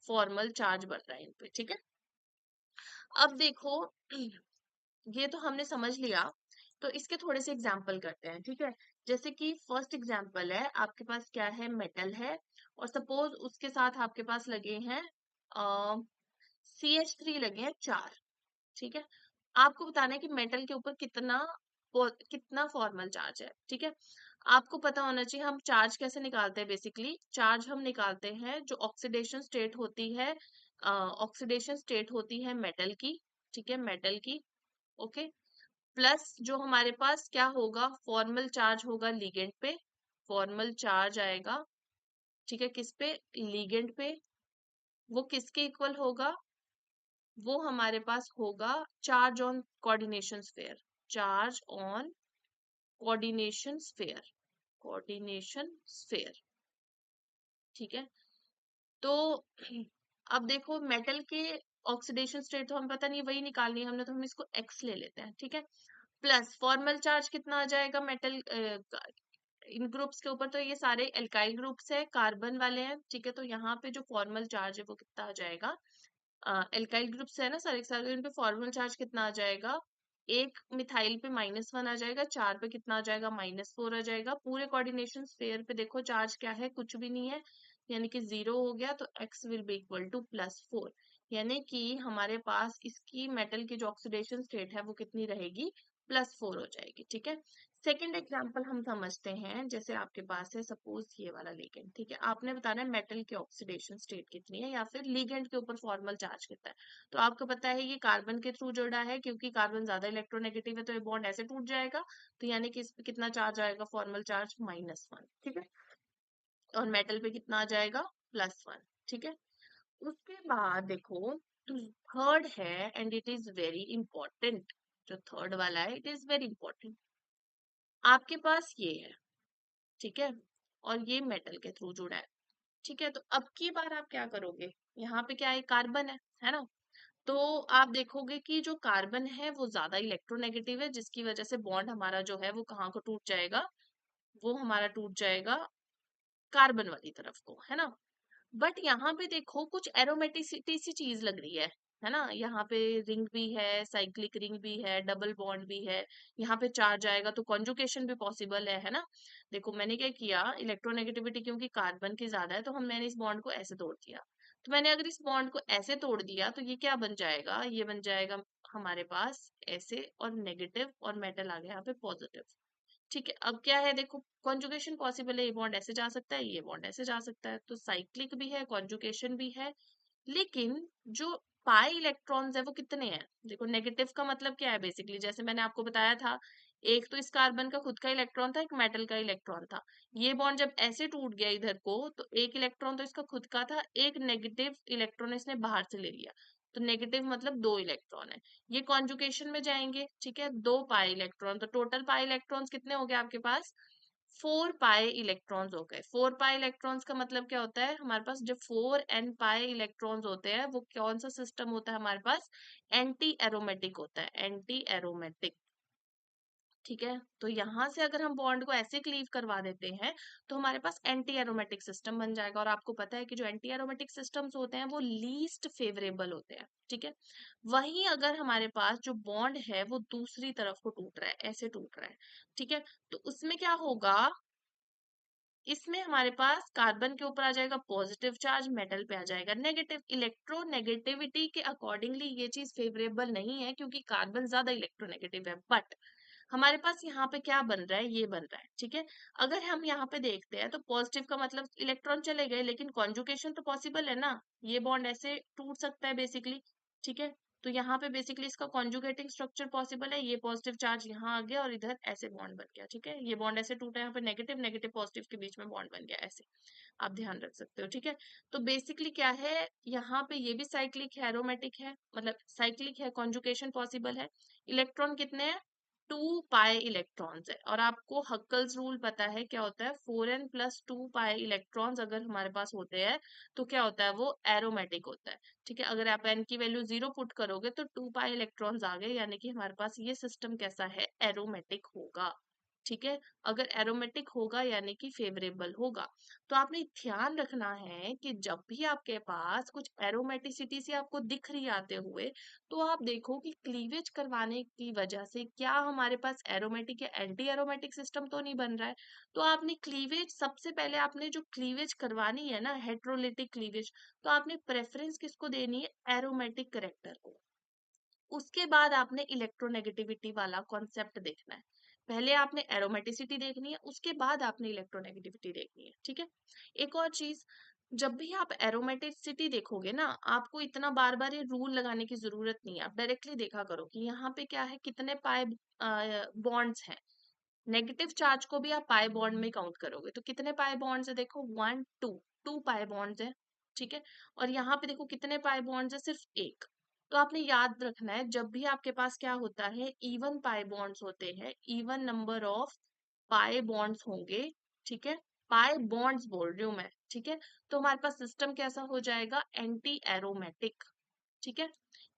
फॉर्मल चार्ज बन रहा है इन पे, ठीक है। अब देखो, ये तो हमने समझ लिया, तो इसके थोड़े से एग्जाम्पल करते हैं, ठीक है। जैसे कि फर्स्ट एग्जाम्पल है, आपके पास क्या है, मेटल है, और सपोज उसके साथ आपके पास लगे हैं CH3 लगे हैं 4, ठीक है। आपको बताना है कि मेटल के ऊपर कितना फॉर्मल चार्ज है, ठीक है। आपको पता होना चाहिए हम चार्ज कैसे निकालते हैं, बेसिकली चार्ज हम निकालते हैं जो ऑक्सीडेशन स्टेट होती है, ऑक्सीडेशन स्टेट होती है मेटल की, ठीक है, मेटल की। ओके, प्लस जो हमारे पास क्या होगा, फॉर्मल चार्ज होगा लिगेंड पे, फॉर्मल चार्ज आएगा, ठीक है, किस पे, लिगेंड पे। वो किसके इक्वल होगा, वो हमारे पास होगा charge on coordination sphere, charge on coordination sphere, coordination sphere, ठीक है। तो अब देखो मेटल के ऑक्सीडेशन स्टेट तो हमें पता नहीं, वही निकालनी है हमने, तो हम इसको एक्स ले लेते हैं, ठीक है। प्लस फॉर्मल चार्ज कितना आ जाएगा मेटल इन ग्रुप्स के ऊपर, तो ये सारे एल्काइल ग्रुप्स है, कार्बन वाले हैं, ठीक है। तो यहाँ पे जो फॉर्मल चार्ज है वो कितना आ जाएगा, एल्काइल ग्रुप्स है ना सारे के सारे, इन पे फॉर्मल चार्ज कितना आ जाएगा, एक मिथाइल पे -1 आ जाएगा, 4 पे कितना आ जाएगा, -4 आ जाएगा। पूरे कोऑर्डिनेशन स्फेयर पे देखो चार्ज क्या है, कुछ भी नहीं है, यानी कि 0 हो गया, तो x will be equal to +4, यानी कि हमारे पास इसकी मेटल की जो ऑक्सीडेशन स्टेट है वो कितनी रहेगी, +4 हो जाएगी, ठीक है। सेकेंड एग्जाम्पल हम समझते हैं, जैसे आपके पास है सपोज ये वाला लिगेंड, ठीक है, आपने बताना है मेटल की ऑक्सीडेशन स्टेट कितनी है या फिर लिगेंड के ऊपर फॉर्मल चार्ज कितना है। तो आपको पता है ये कार्बन के थ्रू जुड़ा है, क्योंकि कार्बन ज्यादा इलेक्ट्रोनेगेटिव है तो ये बॉन्ड ऐसे टूट जाएगा, तो यानी कि इस पे कितना चार्ज आएगा, फॉर्मल चार्ज -1, ठीक है। और मेटल पे कितना आ जाएगा, +1, ठीक है। उसके बाद देखो थर्ड है, and it is very important, जो थर्ड वाला है इट इज वेरी इंपॉर्टेंट। आपके पास ये है, ठीक है, और ये मेटल के थ्रू जुड़ा है, ठीक है। तो अब की बार आप क्या करोगे, यहाँ पे क्या है, कार्बन है ना। तो आप देखोगे कि जो कार्बन है वो ज्यादा इलेक्ट्रोनेगेटिव है, जिसकी वजह से बॉन्ड हमारा जो है वो कहाँ को टूट जाएगा, वो हमारा टूट जाएगा कार्बन वाली तरफ को, है ना। बट यहाँ पे देखो कुछ एरोमेटिसिटी सी चीज लग रही है ना। यहाँ पे रिंग भी है, साइक्लिक रिंग भी है, डबल बॉन्ड भी है, यहाँ पे चार्ज आएगा तो कॉन्जुगेशन भी पॉसिबल है ना। देखो मैंने क्या किया, इलेक्ट्रोनेगेटिविटी क्योंकि कार्बन की ज्यादा है तो मैंने इस बॉन्ड को ऐसे तोड़ दिया। तो मैंने अगर इस बॉन्ड को ऐसे तोड़ दिया तो ये क्या बन जाएगा, ये बन जाएगा हमारे पास ऐसे, और नेगेटिव, और मेटल आ गया यहाँ पे पॉजिटिव, ठीक है। अब क्या है देखो, कॉन्जुगेशन पॉसिबल है, ये बॉन्ड ऐसे जा सकता है, ये बॉन्ड ऐसे जा सकता है, तो साइक्लिक भी है, कॉन्जुगेशन भी है। लेकिन जो पाई इलेक्ट्रॉन्स है वो कितने हैं, देखो नेगेटिव का मतलब क्या है, बेसिकली जैसे मैंने आपको बताया था, एक तो इस कार्बन का खुद का इलेक्ट्रॉन था, एक मेटल का इलेक्ट्रॉन था। ये बॉन्ड जब ऐसे टूट गया इधर को, तो एक इलेक्ट्रॉन तो इसका खुद का था, एक नेगेटिव इलेक्ट्रॉन इसने बाहर से ले लिया, तो नेगेटिव मतलब 2 इलेक्ट्रॉन है। ये कॉन्जुगेशन में जाएंगे, ठीक है, 2 पाई इलेक्ट्रॉन, तो टोटल पाई इलेक्ट्रॉन्स कितने हो गए आपके पास, 4 पाई इलेक्ट्रॉन्स हो गए। 4 पाई इलेक्ट्रॉन्स का मतलब क्या होता है, हमारे पास जब 4n पाई इलेक्ट्रॉन्स होते हैं वो कौन सा सिस्टम होता है हमारे पास, एंटी एरोमेटिक होता है, एंटी एरोमेटिक, ठीक है। तो यहाँ से अगर हम बॉन्ड को ऐसे क्लीव करवा देते हैं तो हमारे पास एंटी एरोमेटिक सिस्टम बन जाएगा, और आपको पता है कि जो एंटी एरोमेटिक सिस्टम्स होते हैं वो लीस्ट फेवरेबल होते हैं, ठीक है। वहीं अगर हमारे पास जो बॉन्ड है वो दूसरी तरफ को टूट रहा है, ऐसे टूट रहा है, ठीक है, तो उसमें क्या होगा, इसमें हमारे पास कार्बन के ऊपर आ जाएगा पॉजिटिव चार्ज, मेटल पे आ जाएगा नेगेटिव। इलेक्ट्रोनेगेटिविटी के अकॉर्डिंगली ये चीज फेवरेबल नहीं है, क्योंकि कार्बन ज्यादा इलेक्ट्रोनेगेटिव है। बट हमारे पास यहाँ पे क्या बन रहा है, ये बन रहा है, ठीक है। अगर हम यहाँ पे देखते हैं तो पॉजिटिव का मतलब इलेक्ट्रॉन चले गए, लेकिन कॉन्जुगेशन तो पॉसिबल है ना, ये बॉन्ड ऐसे टूट सकता है बेसिकली, ठीक है। तो यहाँ पे बेसिकली इसका कॉन्जुगेटिंग स्ट्रक्चर पॉसिबल है, ये पॉजिटिव चार्ज यहाँ आ गया और इधर ऐसे बॉन्ड बन गया, ठीक है। ये बॉन्ड ऐसे टूटा, यहाँ पे नेगेटिव नेगेटिव पॉजिटिव के बीच में बॉन्ड बन गया ऐसे, आप ध्यान रख सकते हो, ठीक है। तो बेसिकली क्या है, यहाँ पे ये भी साइक्लिक है, एरोमेटिक है, मतलब साइक्लिक है, कॉन्जुगेशन पॉसिबल है। इलेक्ट्रॉन कितने हैं, 2 पाई इलेक्ट्रॉन्स है, और आपको हक्कल्स रूल पता है क्या होता है, 4n+2 पाई इलेक्ट्रॉन्स अगर हमारे पास होते हैं तो क्या होता है, वो एरोमेटिक होता है, ठीक है। अगर आप n की वैल्यू 0 पुट करोगे तो 2 पाई इलेक्ट्रॉन्स आ गए, यानी कि हमारे पास ये सिस्टम कैसा है, एरोमेटिक होगा, ठीक है। अगर एरोमेटिक होगा यानी कि फेवरेबल होगा। तो आपने ध्यान रखना है कि जब भी आपके पास कुछ एरोमेटिसिटी से आपको दिख रही आते हुए, तो आप देखो कि क्लीवेज करवाने की वजह से क्या हमारे पास एरोमेटिक या एंटी एरोमेटिक सिस्टम तो नहीं बन रहा है। तो आपने क्लीवेज, सबसे पहले आपने जो क्लीवेज करवानी है ना, हेट्रोलिटिक क्लीवेज, तो आपने प्रेफरेंस किसको देनी है, एरोमेटिक करेक्टर को। उसके बाद आपने इलेक्ट्रोनेगेटिविटी वाला कॉन्सेप्ट देखना है। पहले आपने एरोमेटिसिटी देखनी है, उसके बाद आपने इलेक्ट्रोनेगेटिविटी देखनी है, ठीक है। एक और चीज, जब भी आप एरोमेटिसिटी देखोगे ना, आपको इतना बार बार ये रूल लगाने की जरूरत नहीं है, आप डायरेक्टली देखा करो कि यहाँ पे क्या है, कितने पाए बॉन्ड्स हैं। नेगेटिव चार्ज को भी आप पाई बॉन्ड में काउंट करोगे तो कितने पाई बॉन्ड्स है, देखो 1 2, 2 पाई बॉन्ड्स है, ठीक है। और यहाँ पे देखो कितने पाई बॉन्ड्स है, सिर्फ एक। तो आपने याद रखना है, जब भी आपके पास क्या होता है, इवन पाई बॉन्ड्स होते हैं, even number of pi bonds होंगे, ठीक है। पाई बॉन्ड्स बोल रही हूँ मैं, ठीक है। तो हमारे पास सिस्टम कैसा हो जाएगा, एंटी एरोमेटिक, ठीक है।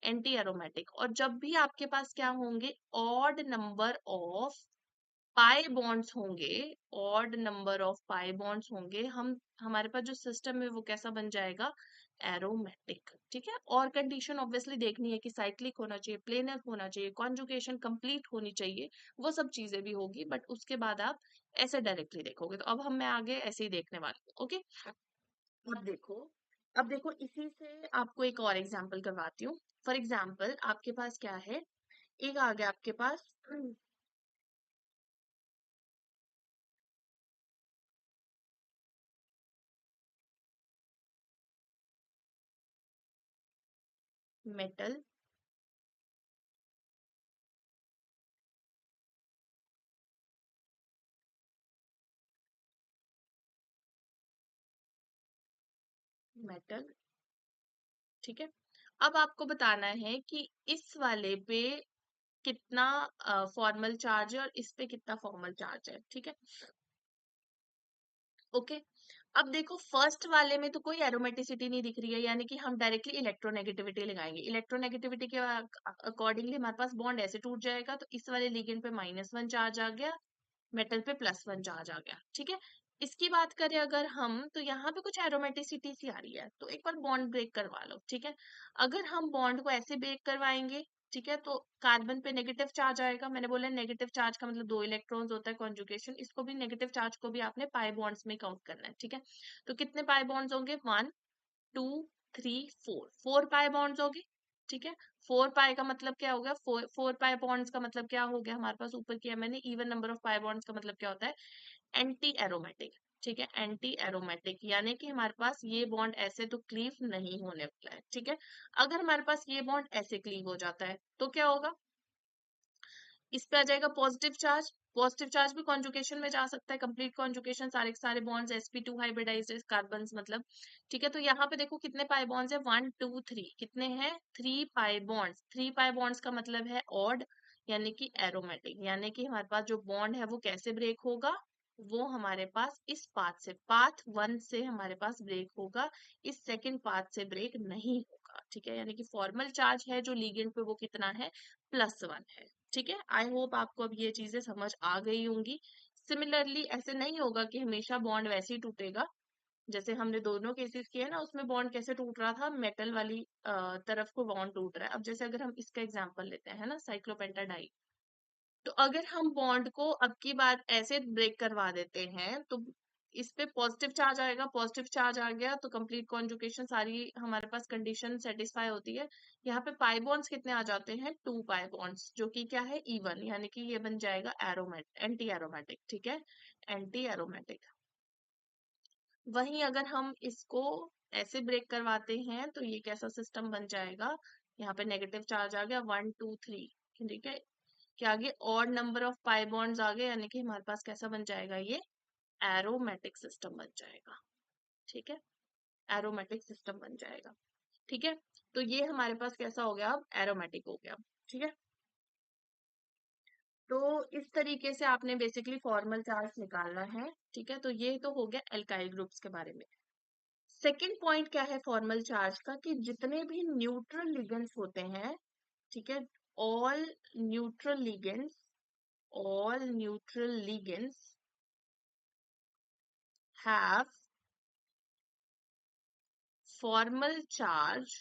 Anti aromatic. और जब भी आपके पास क्या होंगे, odd number of pi bonds होंगे, odd number of pi bonds होंगे, हम हमारे पास जो सिस्टम है वो कैसा बन जाएगा, एरोमेटिक। ठीक है, और कंडीशन ऑब्वियसली देखनी है कि साइक्लिक होना चाहिए, प्लेनर होना चाहिए, कॉन्जुगेशन कंप्लीट होनी चाहिए, वो सब चीजें भी होगी, बट उसके बाद आप ऐसे डायरेक्टली देखोगे। तो अब हम मैं आगे ऐसे ही देखने वाली हूँ। ओके, अब देखो, अब देखो इसी से आपको एक और एग्जांपल करवाती हूँ। फॉर एग्जांपल आपके पास क्या है, एक आ गया आपके पास मेटल, मेटल। ठीक है, अब आपको बताना है कि इस वाले पे कितना फॉर्मल चार्ज है और इस पे कितना फॉर्मल चार्ज है। ठीक है, ओके। अब देखो फर्स्ट वाले में तो कोई एरोमेटिसिटी नहीं दिख रही है, यानी कि हम डायरेक्टली इलेक्ट्रोनेगेटिविटी लगाएंगे। इलेक्ट्रोनेगेटिविटी के अकॉर्डिंगली हमारे पास बॉन्ड ऐसे टूट जाएगा, तो इस वाले लिगेंड पे -1 चार्ज आ गया, मेटल पे +1 चार्ज आ गया। ठीक है, इसकी बात करें अगर हम, तो यहाँ पे कुछ एरोमेटिसिटी सी आ रही है, तो एक बार बॉन्ड ब्रेक करवा लो। ठीक है, अगर हम बॉन्ड को ऐसे ब्रेक करवाएंगे, ठीक है, तो कार्बन पे नेगेटिव चार्ज आएगा। मैंने बोला नेगेटिव चार्ज का मतलब 2 इलेक्ट्रॉन्स होता है कॉन्जुगेशन, इसको भी नेगेटिव चार्ज को भी आपने पाई बॉन्ड्स में काउंट करना है। ठीक है, तो कितने पाई बॉन्ड्स होंगे, 1 2 3 4, 4 पाई बॉन्ड्स होंगे। ठीक है, 4 पाई का मतलब क्या हो गया, 4 पाई बॉन्ड्स का मतलब क्या हो गया हमारे पास, ऊपर किया मैंने, even number of pi bonds का मतलब क्या होता है, एंटी एरोमेटिक। ठीक है, एंटी एरोमेटिक यानी कि हमारे पास ये बॉन्ड ऐसे तो क्लीव नहीं होने वाला है। ठीक है, अगर हमारे पास ये बॉन्ड ऐसे क्लीव हो जाता है तो क्या होगा, इस पे आ जाएगा पॉजिटिव चार्ज। पॉजिटिव चार्ज भी कॉन्जुगेशन में जा सकता है, कंप्लीट कॉन्जुगेशन, सारे के सारे बॉन्ड्स sp2 हाइब्रिडाइज्ड कार्बन मतलब। ठीक है, तो यहाँ पे देखो कितने पाई बॉन्ड्स है, 1 2 3, कितने हैं, 3 पाई बॉन्ड्स। 3 पाई बॉन्ड्स का मतलब है ऑड, यानी कि एरोमेटिक, यानी कि हमारे पास जो बॉन्ड है वो कैसे ब्रेक होगा, वो हमारे पास इस पाथ से, पाथ 1 से हमारे पास ब्रेक होगा, इस सेकेंड पाथ से ब्रेक नहीं होगा। ठीक है, यानी कि फॉर्मल चार्ज है जो लिगेंड पे वो कितना है, +1 है। ठीक है, आई होप आपको अब ये चीजें समझ आ गई होंगी। सिमिलरली ऐसे नहीं होगा कि हमेशा बॉन्ड वैसे ही टूटेगा, जैसे हमने दोनों केसेस किए ना, उसमें बॉन्ड कैसे टूट रहा था, मेटल वाली तरफ को बॉन्ड टूट रहा है। अब जैसे अगर हम इसका एग्जांपल लेते हैं ना, साइक्लोपेंटाडाइन, तो अगर हम बॉन्ड को अब की बार ऐसे ब्रेक करवा देते हैं, तो इस पे पॉजिटिव चार्ज आएगा, पॉजिटिव चार्ज आ गया तो कंप्लीट कॉन्जुगेशन सारी हमारे पास कंडीशन सेटिस्फाई होती है। यहाँ पे पाई बॉन्ड्स कितने आ जाते हैं, 2 पाई बॉन्ड्स, जो कि क्या है, इवन, यानी कि ये बन जाएगा एरोमेट एंटी एरोमेटिक। ठीक है, एंटी एरोमेटिक। वहीं अगर हम इसको ऐसे ब्रेक करवाते हैं तो ये कैसा सिस्टम बन जाएगा, यहाँ पे नेगेटिव चार्ज आ गया, 1 2 3। ठीक है, क्या आगे और नंबर ऑफ पाई बॉन्ड्स आ गए, यानी कि हमारे पास कैसा बन जाएगा, ये एरोमेटिक सिस्टम बन जाएगा। ठीक है, एरोमेटिक सिस्टम बन जाएगा। ठीक है, तो ये हमारे पास कैसा हो गया, अब एरोमेटिक हो गया। ठीक है, तो इस तरीके से आपने बेसिकली फॉर्मल चार्ज निकालना है। ठीक है, तो ये तो हो गया एल्काइल ग्रुप्स के बारे में। सेकेंड पॉइंट क्या है फॉर्मल चार्ज का, कि जितने भी न्यूट्रल लिगेंड्स होते हैं, ठीक है, all neutral ligands, all neutral ligands have formal charge,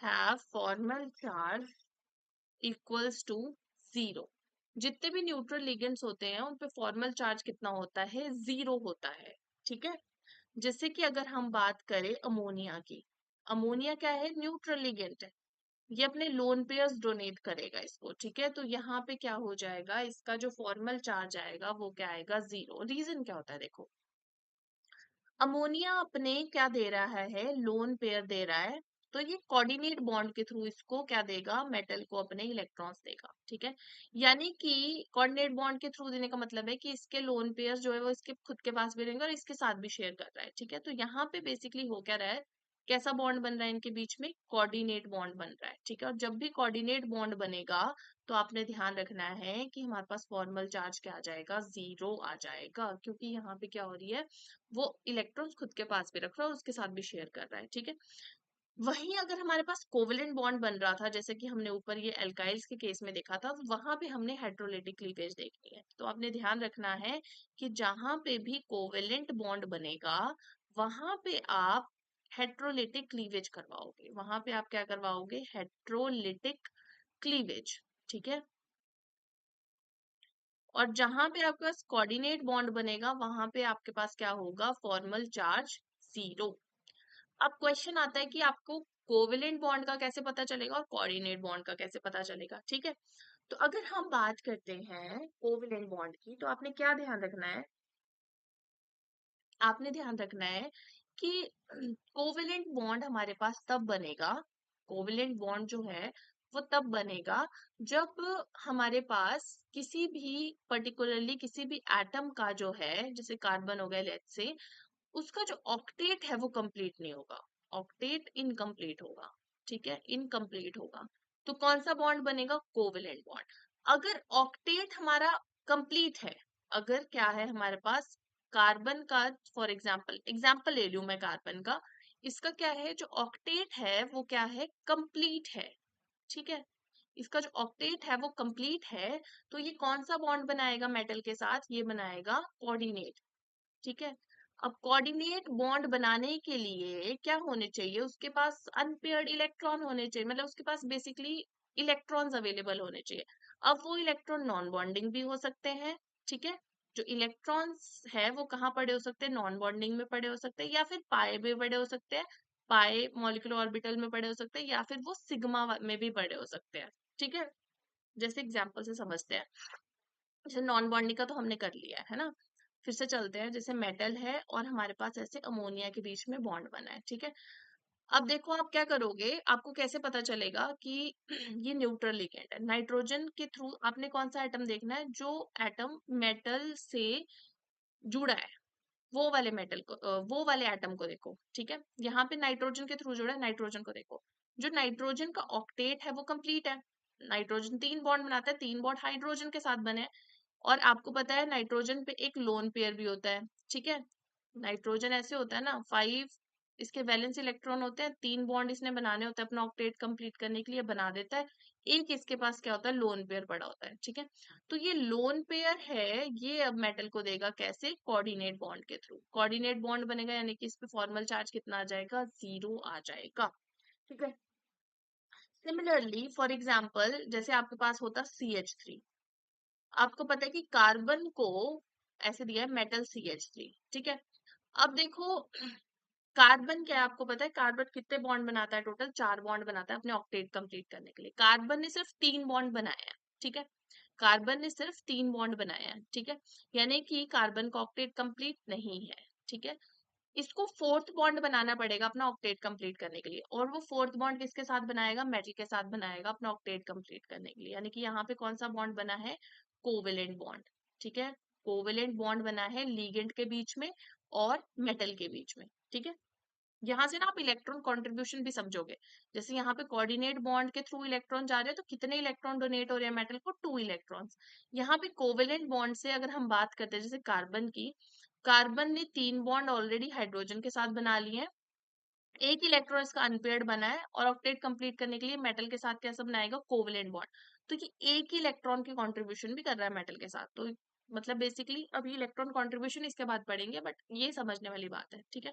have formal charge equals to 0। जितने भी न्यूट्रल लिगेंड्स होते हैं उन पे फॉर्मल चार्ज कितना होता है, 0 होता है। ठीक है, जैसे कि अगर हम बात करें अमोनिया की, अमोनिया क्या है, न्यूट्रल लिगेंड है, ये अपने लोन पेयर्स डोनेट करेगा इसको। ठीक है, तो यहाँ पे क्या हो जाएगा, इसका जो फॉर्मल चार्ज आएगा वो क्या आएगा, 0। रीजन क्या होता है, देखो अमोनिया अपने क्या दे रहा है, लोन पेयर दे रहा है, तो ये कोऑर्डिनेट बॉन्ड के थ्रू इसको क्या देगा, मेटल को अपने इलेक्ट्रॉन्स देगा। ठीक है, यानी कि कोऑर्डिनेट बॉन्ड के थ्रू देने का मतलब है कि इसके लोन पेयर जो है वो इसके खुद के पास भी रहेंगे और इसके साथ भी शेयर कर रहा है। ठीक है, तो यहाँ पे बेसिकली हो क्या रहा है, कैसा बॉन्ड बन रहा है इनके बीच में, कोऑर्डिनेट बॉन्ड बन रहा है। ठीक है, और जब भी कोऑर्डिनेट बॉन्ड बनेगा तो आपने ध्यान रखना है कि हमारे पास फॉर्मल चार्ज क्या आ जाएगा, 0 आ जाएगा, क्योंकि यहाँ पे क्या हो रही है, वो इलेक्ट्रॉन्स खुद के पास भी रख रहा है और उसके साथ भी शेयर कर रहा है। ठीक है, वहीं अगर हमारे पास कोवेलेंट बॉन्ड बन रहा था, जैसे कि हमने ऊपर ये एल्काइल्स के केस में देखा था, तो वहां पे हमने हाइड्रोलिटिक क्लीवेज देखनी है। तो आपने ध्यान रखना है कि जहां पे भी कोवेलेंट बॉन्ड बनेगा वहां पे आप हेट्रोलिटिक क्लीवेज करवाओगे, वहां पे आप क्या करवाओगे, हेट्रोलिटिक क्लीवेज। ठीक है। और जहां पे आपके पास कोऑर्डिनेट बॉन्ड बनेगा वहां पे आपके पास क्या होगा, फॉर्मल चार्ज जीरो। अब क्वेश्चन आता है कि आपको कोवेलेंट बॉन्ड का कैसे पता चलेगा और कोऑर्डिनेट बॉन्ड का कैसे पता चलेगा। ठीक है। तो अगर हम बात करते हैं कोवेलेंट बॉन्ड की, तो आपने क्या ध्यान रखना है, आपने ध्यान रखना है कि कोवेलेंट बॉन्ड हमारे पास तब बनेगा, कोवेलेंट बॉन्ड जो है वो तब बनेगा जब हमारे पास किसी भी पर्टिकुलरली किसी भी एटम का जो है, जैसे कार्बन हो गया लेट्स से, उसका जो ऑक्टेट है वो कंप्लीट नहीं होगा, ऑक्टेट इनकम्प्लीट होगा। ठीक है, इनकम्प्लीट होगा। तो कौन सा बॉन्ड बनेगा, कोवेलेंट बॉन्ड। अगर ऑक्टेट हमारा कंप्लीट है, अगर क्या है हमारे पास कार्बन का, फॉर एग्जाम्पल एग्जाम्पल ले लूं मैं कार्बन का, इसका क्या है जो ऑक्टेट है वो क्या है, कंप्लीट है। ठीक है, इसका जो ऑक्टेट है वो कंप्लीट है, तो ये कौन सा बॉन्ड बनाएगा मेटल के साथ, ये बनाएगा कोऑर्डिनेट। ठीक है। अब कोऑर्डिनेट बॉन्ड बनाने के लिए क्या होने चाहिए, उसके पास अनपेयर्ड इलेक्ट्रॉन होने चाहिए, मतलब उसके पास बेसिकली इलेक्ट्रॉन्स अवेलेबल होने चाहिए। अब वो इलेक्ट्रॉन नॉन बॉन्डिंग भी हो सकते हैं। ठीक है। जो इलेक्ट्रॉन्स है वो कहाँ पड़े हो सकते हैं, नॉन बॉन्डिंग में पड़े हो सकते हैं, या फिर पाए में पड़े हो सकते हैं, पाए मॉलिक्यूलर ऑर्बिटल में पड़े हो सकते हैं, या फिर वो सिग्मा में भी पड़े हो सकते हैं। ठीक है। जैसे एग्जाम्पल से समझते हैं, जैसे नॉन बॉन्डिंग का तो हमने कर लिया है ना, फिर से चलते हैं, जैसे मेटल है और हमारे पास ऐसे अमोनिया के बीच में बॉन्ड बना है। ठीक है। अब देखो आप क्या करोगे, आपको कैसे पता चलेगा कि ये न्यूट्रल लिगेंड है, नाइट्रोजन के थ्रू आपने कौन सा एटम देखना है, जो एटम मेटल से जुड़ा है, वो वाले मेटल को वो वाले एटम को देखो। ठीक है, यहाँ पे नाइट्रोजन के थ्रू जुड़ा है, नाइट्रोजन को देखो। जो नाइट्रोजन का ऑक्टेट है वो कंप्लीट है, नाइट्रोजन 3 बॉन्ड बनाता है, 3 बॉन्ड हाइड्रोजन के साथ बने हैं। और आपको पता है नाइट्रोजन पे एक लोन पेयर भी होता है। ठीक है, नाइट्रोजन ऐसे होता है ना, 5 इसके वैलेंस इलेक्ट्रॉन होते हैं, 3 बॉन्ड इसने बनाने होते हैं अपना ऑक्टेट कंप्लीट करने के लिए, बना देता है। एक इसके पास क्या होता है, लोन पेयर पड़ा होता है। ठीक है। तो ये लोन पेयर है, ये अब मेटल को देगा कैसे, कोऑर्डिनेट बॉन्ड के थ्रू। कोऑर्डिनेट बॉन्ड बनेगा यानी कि इस पे फॉर्मल चार्ज कितना आ जाएगा, जीरो आ जाएगा। ठीक है। सिमिलरली फॉर एग्जाम्पल जैसे आपके पास होता CH3, आपको पता है कि कार्बन को ऐसे दिया है मेटल CH3। ठीक है। अब देखो कार्बन क्या है, आपको पता है कार्बन कितने बॉन्ड बनाता है, टोटल 4 बॉन्ड बनाता है अपने ऑक्टेट कंप्लीट करने के लिए, कार्बन ने सिर्फ 3 बॉन्ड बनाए हैं। ठीक है, कार्बन ने सिर्फ 3 बॉन्ड बनाए हैं। ठीक है, यानी कि कार्बन का ऑक्टेट कंप्लीट नहीं है। ठीक है, इसको फोर्थ बॉन्ड बनाना पड़ेगा अपना ऑक्टेट कंप्लीट करने के लिए, और वो फोर्थ बॉन्ड किसके साथ बनाएगा, मेटल के साथ बनाएगा अपना ऑक्टेट कंप्लीट करने के लिए। यानी कि यहाँ पे कौन सा बॉन्ड बना है, कोवेलेंट बॉन्ड। ठीक है, कोवेलेंट बॉन्ड बना है लीगेंड के बीच में और मेटल के बीच में। ठीक है, यहाँ से ना आप इलेक्ट्रॉन कंट्रीब्यूशन भी समझोगे, जैसे यहाँ पे कोऑर्डिनेट बॉन्ड के थ्रू इलेक्ट्रॉन जा रहे हैं तो कितने इलेक्ट्रॉन डोनेट हो रहे हैं मेटल को, 2 इलेक्ट्रॉन्स। यहाँ पे कोवेलेंट बॉन्ड से अगर हम बात करते हैं जैसे कार्बन की, कार्बन ने 3 बॉन्ड ऑलरेडी हाइड्रोजन के साथ बना लिए हैं, एक इलेक्ट्रॉन इसका अनपेयर्ड बना है, और ऑक्टेट कंप्लीट करने के लिए मेटल के साथ कैसा बनाएगा, कोवेलेंट बॉन्ड। तो ये एक ही इलेक्ट्रॉन की कंट्रीब्यूशन भी कर रहा है मेटल के साथ। तो मतलब बेसिकली अभी इलेक्ट्रॉन कंट्रीब्यूशन इसके बाद पढ़ेंगे, बट ये समझने वाली बात है। ठीक है।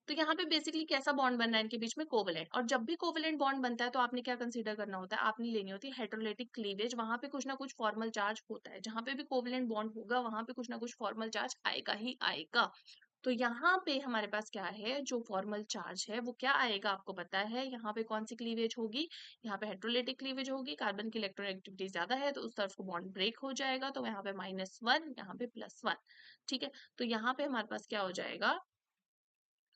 तो यहाँ पे बेसिकली कैसा बॉन्ड बनना है इनके बीच में, कोवेलेंट। और जब भी कोवेलेंट बॉन्ड बनता है तो आपने क्या कंसीडर करना होता है, आपने लेनी होती है हेटेरोलिटिक क्लीवेज, वहां पे कुछ ना कुछ फॉर्मल चार्ज होता है, जहां पे भी कोवेलेंट बॉन्ड होगा वहां पे कुछ ना कुछ फॉर्मल चार्ज आएगा ही आएगा। तो यहाँ पे हमारे पास क्या है, जो फॉर्मल चार्ज है वो क्या आएगा, आपको पता है यहाँ पे कौन सी क्लीवेज होगी, यहाँ पे हेटेरोलिटिक क्लीवेज होगी, कार्बन की इलेक्ट्रोनेगेटिविटी ज्यादा है तो उस तरफ को बॉन्ड ब्रेक हो जाएगा, तो यहाँ पे -1, यहाँ पे +1। ठीक है, तो यहाँ पे हमारे पास क्या हो जाएगा,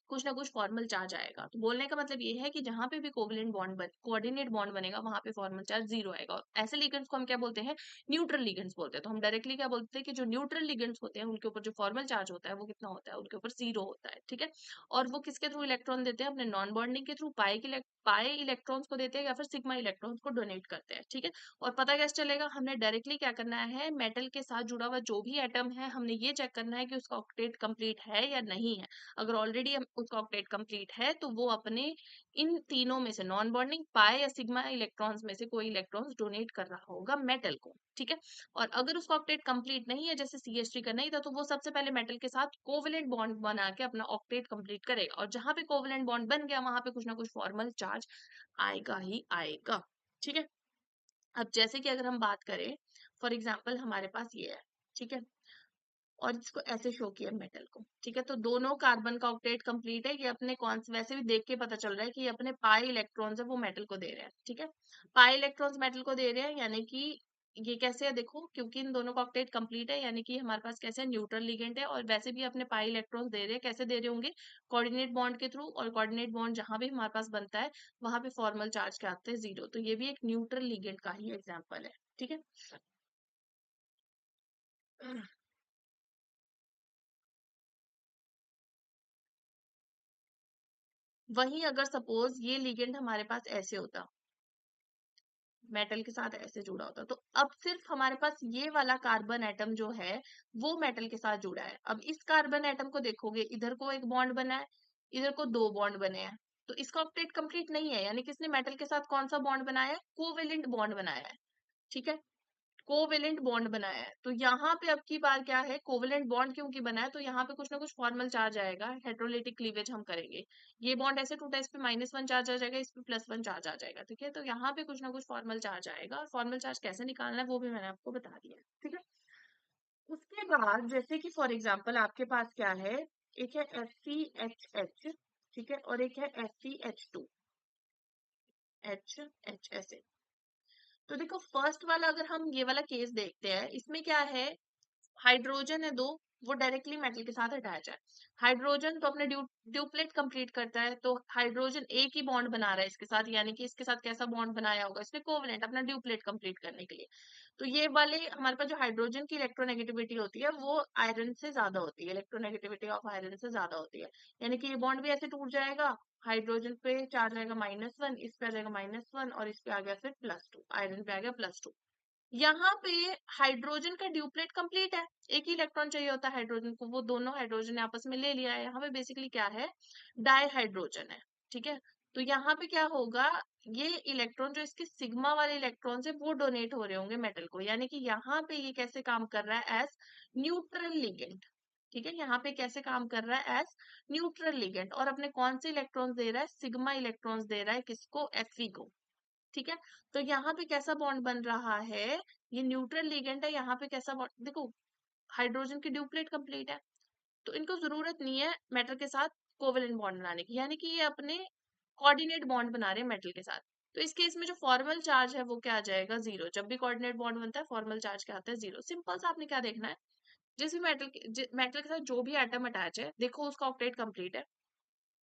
कुछ ना कुछ फॉर्मल चार्ज आएगा। तो बोलने का मतलब ये है कि जहां पे भी कोवेलेंट बॉन्ड कोऑर्डिनेट बॉन्ड बनेगा वहां पे फॉर्मल चार्ज जीरो आएगा। और ऐसे लिगेंड्स को हम क्या बोलते हैं, न्यूट्रल लिगेंड्स बोलते हैं। तो हम डायरेक्टली क्या बोलते हैं कि जो न्यूट्रल लिगेंड्स होते हैं उनके ऊपर जो फॉर्मल चार्ज होता है वो कितना होता है, उनके ऊपर जीरो होता है। ठीक है, और वो किसके थ्रू इलेक्ट्रॉन देते हैं, अपने नॉन बॉन्डिंग के थ्रू, पाए इलेक्ट्रॉन्स को देते हैं या फिर सिग्मा इलेक्ट्रॉन्स को डोनेट करते हैं। ठीक है, और पता कैसे चलेगा, हमने डायरेक्टली क्या करना है, मेटल के साथ जुड़ा हुआ जो भी एटम है हमने ये चेक करना है कि उसका ऑक्टेट कंप्लीट है या नहीं है। अगर ऑलरेडी उसका ऑक्टेट कंप्लीट है तो वो अपने इन तीनों में से नॉन बॉन्डिंग पाई या सिग्मा इलेक्ट्रॉन्स में से कोई इलेक्ट्रॉन्स डोनेट कर रहा होगा मेटल को, ठीक है। और अगर उसका ऑक्टेट कंप्लीट नहीं है, जैसे CH3 का नहीं था, तो वो सबसे पहले मेटल के साथ कोवेलेंट बॉन्ड बना के अपना ऑक्टेट कंप्लीट करेगा, और जहां पे कोवेलेंट बॉन्ड बन गया वहां पे कुछ ना कुछ फॉर्मल चार्ज आएगा ही आएगा, ठीक है। अब जैसे कि अगर हम बात करें, फॉर एग्जाम्पल हमारे पास ये है, ठीक है, और इसको ऐसे शो किया मेटल को, ठीक है, तो दोनों कार्बन का ऑक्टेट कंप्लीट है। ये अपने कौन से, वैसे भी देख के पता चल रहा है कि ये अपने पाई इलेक्ट्रॉन्स है वो मेटल को दे रहे हैं, ठीक है। पाई इलेक्ट्रॉन्स मेटल को दे रहे हैं, यानी कि ये कैसे है देखो, क्योंकि इन दोनों का ऑक्टेट कंप्लीट है, यानी कि हमारे पास कैसे न्यूट्रल लिगेंड है, और वैसे भी अपने पाई इलेक्ट्रॉन्स दे रहे हैं, कैसे दे रहे होंगे, कोऑर्डिनेट बॉन्ड के थ्रू, और कोऑर्डिनेट बॉन्ड जहां भी हमारे पास बनता है वहां पे फॉर्मल चार्ज क्या आते हैं, 0, तो ये भी एक न्यूट्रल लिगेंड का ही एग्जाम्पल है, ठीक है। वहीं अगर सपोज ये लिगेंड हमारे पास ऐसे होता, मेटल के साथ ऐसे जुड़ा होता, तो अब सिर्फ हमारे पास ये वाला कार्बन एटम जो है वो मेटल के साथ जुड़ा है। अब इस कार्बन एटम को देखोगे, इधर को एक बॉन्ड बना है, इधर को दो बॉन्ड बने हैं, तो इसका ऑक्टेट कंप्लीट नहीं है, यानी कि इसने मेटल के साथ कौन सा बॉन्ड बनाया है, कोवेलेंट बॉन्ड बनाया है, ठीक है, कोवेलेंट बॉन्ड बनाया है। तो यहाँ पे अब की बार क्या है, कोवेलेंट बॉन्ड क्योंकि बना है तो यहाँ पे कुछ ना कुछ फॉर्मल चार्ज आएगा, हेटेरोलिटिक क्लीवेज हम करेंगे, ये बॉन्ड ऐसे टूटा, इस पे -1 चार्ज आ जाएगा, इस पे +1 चार्ज आ जाएगा, ठीक है, तो यहाँ पे कुछ ना कुछ फॉर्मल चार्ज आएगा, और फॉर्मल चार्ज कैसे निकालना है वो भी मैंने आपको बता दिया है, ठीक है। उसके बाद जैसे कि फॉर एग्जाम्पल आपके पास क्या है, एक है FCHH, ठीक है, और एक है FCH2, HH ऐसे। तो देखो फर्स्ट वाला अगर हम ये वाला केस देखते हैं, इसमें क्या है, हाइड्रोजन है दो, वो डायरेक्टली मेटल के साथ अटैच है। हाइड्रोजन तो अपने ड्यूप्लेट कंप्लीट करता है, तो हाइड्रोजन एक ही बॉन्ड बना रहा है इसके साथ, यानी कि इसके साथ कैसा बॉन्ड बनाया होगा इसने, कोवेलेंट, अपना ड्यूप्लेट कंप्लीट करने के लिए। तो ये वाले हमारे पास जो हाइड्रोजन की इलेक्ट्रोनेगेटिविटी होती है वो आयरन से ज्यादा होती है, इलेक्ट्रोनेगेटिविटी ऑफ आयरन से ज्यादा होती है, यानी कि ये बॉन्ड भी ऐसे टूट जाएगा, हाइड्रोजन पे चार्ज आएगा -1, इस पे आ जाएगा -1, और इस पे आ गया फिर +2, आयरन पे आ गया +2। यहाँ पे हाइड्रोजन का ड्यूप्लेट कंप्लीट है, एक ही इलेक्ट्रॉन चाहिए होता है हाइड्रोजन को, वो दोनों हाइड्रोजन ने आपस में ले लिया है, यहाँ पे बेसिकली क्या है, डाई हाइड्रोजन है, ठीक है। तो यहाँ पे क्या होगा, ये इलेक्ट्रॉन जो इसके सिग्मा वाले इलेक्ट्रॉन है वो डोनेट हो रहे होंगे मेटल को, यानी कि यहाँ पे ये कैसे काम कर रहा है, एज न्यूट्रल लिगेंड, ठीक है, यहाँ पे कैसे काम कर रहा है, एज न्यूट्रल लिगेंड, और अपने कौन से इलेक्ट्रॉन्स दे रहा है, सिग्मा इलेक्ट्रॉन्स दे रहा है, किसको, Fe को, ठीक है। तो यहाँ पे कैसा बॉन्ड बन रहा है, ये न्यूट्रल लिगेंड है, यहाँ पे कैसा बॉन्ड देखो, हाइड्रोजन की ड्यूप्लेट कंप्लीट है, तो इनको जरूरत नहीं है मेटल के साथ कोवेलेंट बॉन्ड बनाने की, यानी कि ये अपने कोऑर्डिनेट बॉन्ड बना रहे हैं मेटल के साथ। तो इस केस में जो फॉर्मल चार्ज है वो क्या आ जाएगा, 0, जब भी कोऑर्डिनेट बॉन्ड बनता है फॉर्मल चार्ज क्या आता है, 0। सिंपल सा आपने क्या देखना है, जिस भी मेटल के साथ जो भी एटम अटैच है, देखो उसका ऑक्टेट कंप्लीट है,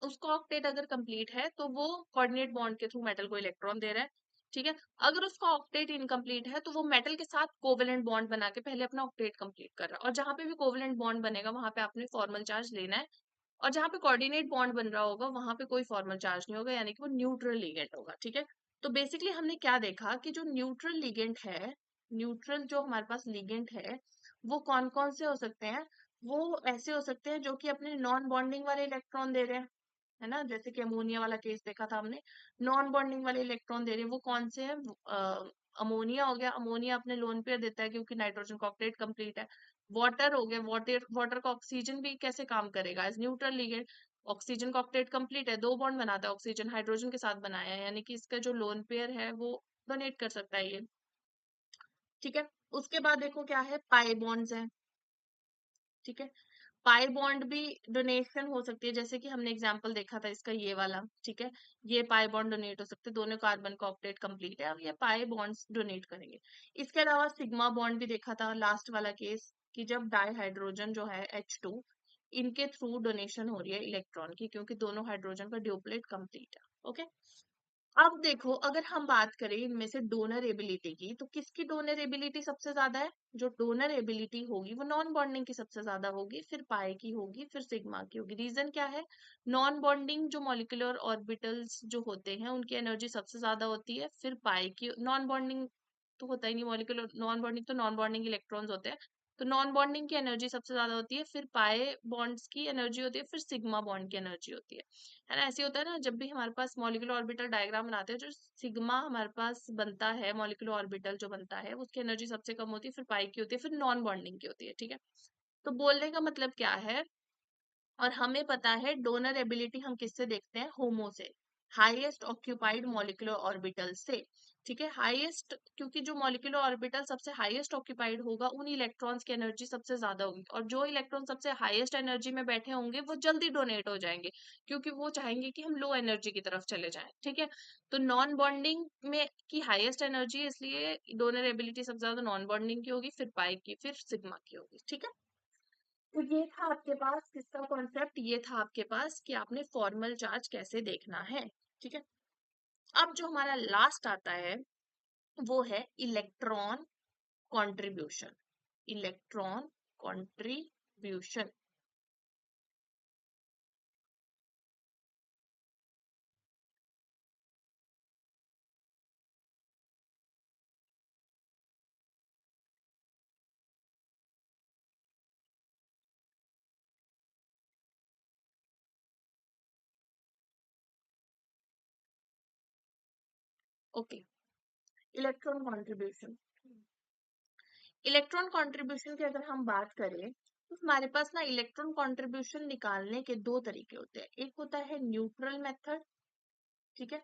उसका ऑक्टेट अगर कंप्लीट है तो वो कोऑर्डिनेट बॉन्ड के थ्रू मेटल को इलेक्ट्रॉन दे रहा है, ठीक है। अगर उसका ऑक्टेट इनकम्प्लीट है तो वो मेटल के साथ कोवेलेंट बॉन्ड बना के पहले अपना ऑक्टेट कंप्लीट कर रहा है, और जहां पे भी कोवेलेंट बॉन्ड बनेगा वहां पे आपने फॉर्मल चार्ज लेना है, और जहां पे कोऑर्डिनेट बॉन्ड बन रहा होगा वहां पे कोई फॉर्मल चार्ज नहीं होगा, यानी कि वो न्यूट्रल लिगेंड होगा, ठीक है। तो बेसिकली हमने क्या देखा कि जो न्यूट्रल लिगेंड है, न्यूट्रल जो हमारे पास लिगेंड है वो कौन कौन से हो सकते हैं, वो ऐसे हो सकते हैं जो कि अपने नॉन बॉन्डिंग वाले इलेक्ट्रॉन दे रहे हैं, है ना, जैसे कि अमोनिया वाला केस देखा था हमने, नॉन बॉन्डिंग वाले इलेक्ट्रॉन दे रहे हैं, वो कौन से हैं, अमोनिया हो गया, अमोनिया अपने लोन पेयर देता है क्योंकि नाइट्रोजन का ऑक्टेट कंप्लीट है। वाटर हो गया, वाटर वाटर का ऑक्सीजन भी कैसे काम करेगा, एज न्यूट्रल लिगेंड, ऑक्सीजन का ऑक्टेट कंप्लीट है, दो बॉन्ड बनाता है, ऑक्सीजन हाइड्रोजन के साथ बनाया है, यानी कि इसका जो लोन पेयर है वो डोनेट कर सकता है ये, ठीक है। उसके बाद देखो क्या है, पाई बॉन्ड्स है, ठीक है, पाई बॉन्ड भी डोनेशन हो सकती है, जैसे कि हमने एग्जांपल देखा था इसका ये वाला, ठीक है, ये पाई बॉन्ड डोनेट हो सकते हैं, दोनों कार्बन का ऑक्टेट कंप्लीट है, अब ये पाई बॉन्ड्स डोनेट करेंगे। इसके अलावा सिग्मा बॉन्ड भी देखा था लास्ट वाला केस, कि जब डाई हाइड्रोजन जो है H2, इनके थ्रू डोनेशन हो रही है इलेक्ट्रॉन की, क्योंकि दोनों हाइड्रोजन का ड्यूप्लेट कंप्लीट है, ओके। अब देखो अगर हम बात करें इनमें से डोनर एबिलिटी की, तो किसकी डोनर एबिलिटी सबसे ज्यादा है, जो डोनर एबिलिटी होगी वो नॉन बॉन्डिंग की सबसे ज्यादा होगी, फिर पाई की होगी, फिर सिग्मा की होगी। रीजन क्या है, नॉन बॉन्डिंग जो मॉलिक्यूलर ऑर्बिटल्स जो होते हैं उनकी एनर्जी सबसे ज्यादा होती है, फिर पाई की, नॉन बॉन्डिंग तो होता ही नहीं मॉलिक्यूलर, नॉन बॉन्डिंग तो नॉन बॉन्डिंग इलेक्ट्रॉन्स होते हैं, तो नॉन बॉन्डिंग की एनर्जी सबसे ज्यादा होती है, फिर पाई बॉन्ड्स की एनर्जी होती है, फिर सिग्मा बॉन्ड की एनर्जी होती है ना। ऐसे होता है ना, जब भी हमारे पास मॉलिक्यूलर ऑर्बिटल डायग्राम बनाते हैं, जो सिग्मा हमारे पास बनता है, मॉलिक्यूलर ऑर्बिटल जो बनता है उसकी एनर्जी सबसे कम होती है, फिर पाई की होती है, फिर नॉन बॉन्डिंग की होती है, ठीक है। तो बोलने का मतलब क्या है, और हमें पता है डोनर एबिलिटी हम किससे देखते हैं, होमो से, हाईएस्ट ऑक्यूपाइड मॉलिक्यूलर ऑर्बिटल से, ठीक है। हाईएस्ट, क्योंकि जो मॉलिक्यूलर ऑर्बिटल सबसे हाईएस्ट ऑक्यूपाइड होगा उन इलेक्ट्रॉन्स की एनर्जी सबसे ज्यादा होगी, और जो इलेक्ट्रॉन सबसे हाईएस्ट एनर्जी में बैठे होंगे वो जल्दी डोनेट हो जाएंगे, क्योंकि वो चाहेंगे कि हम लो एनर्जी की तरफ चले जाएं, ठीक है। तो नॉन बॉन्डिंग में की हाईएस्ट एनर्जी, इसलिए डोनर एबिलिटी सबसे ज्यादा नॉन बॉन्डिंग की होगी, फिर पाई की, फिर सिग्मा की होगी, ठीक है। तो ये था आपके पास किसका कॉन्सेप्ट, ये था आपके पास कि आपने फॉर्मल चार्ज कैसे देखना है, ठीक है। अब जो हमारा लास्ट आता है वो है electron contribution, electron contribution. Okay, electron contribution, electron contribution की अगर हम बात करें तो हमारे पास ना इलेक्ट्रॉन कंट्रीब्यूशन निकालने के दो तरीके होते हैं, एक होता है न्यूट्रल मेथड, ठीक है,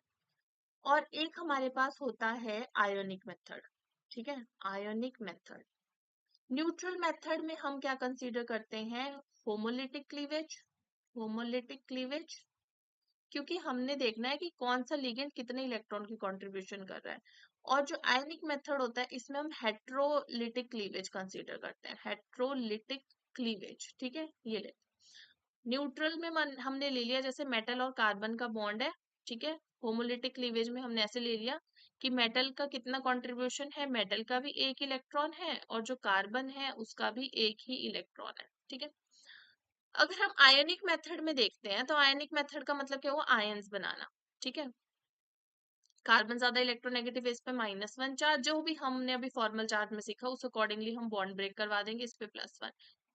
और एक हमारे पास होता है आयोनिक मेथड, ठीक है, आयोनिक मेथड। न्यूट्रल मेथड में हम क्या कंसीडर करते हैं, होमोलिटिक क्लीवेज, होमोलिटिक क्लीवेज, क्योंकि हमने देखना है कि कौन सा लिगेंड कितने इलेक्ट्रॉन की कंट्रीब्यूशन कर रहा है। और जो आयनिक मेथड होता है इसमें हम हेट्रोलिटिक क्लीवेज कंसीडर करते हैं, हेट्रोलिटिक क्लीवेज, ठीक है। ये ले, न्यूट्रल में हमने ले लिया जैसे मेटल और कार्बन का बॉन्ड है, ठीक है। होमोलिटिक क्लीवेज में हमने ऐसे ले लिया कि मेटल का कितना कंट्रीब्यूशन है, मेटल का भी एक इलेक्ट्रॉन है, और जो कार्बन है उसका भी एक ही इलेक्ट्रॉन है, ठीक है। अगर हम आयनिक मेथड में देखते हैं तो आयनिक मेथड का मतलब क्या हुआ, आयंस बनाना, ठीक है। कार्बन ज्यादा इलेक्ट्रोनेगेटिव है, इस पे -1 चार्ज, जो भी हमने अभी फॉर्मल चार्ज में सीखा उस अकॉर्डिंगली हम बॉन्ड ब्रेक करवा देंगे, इस पे +1।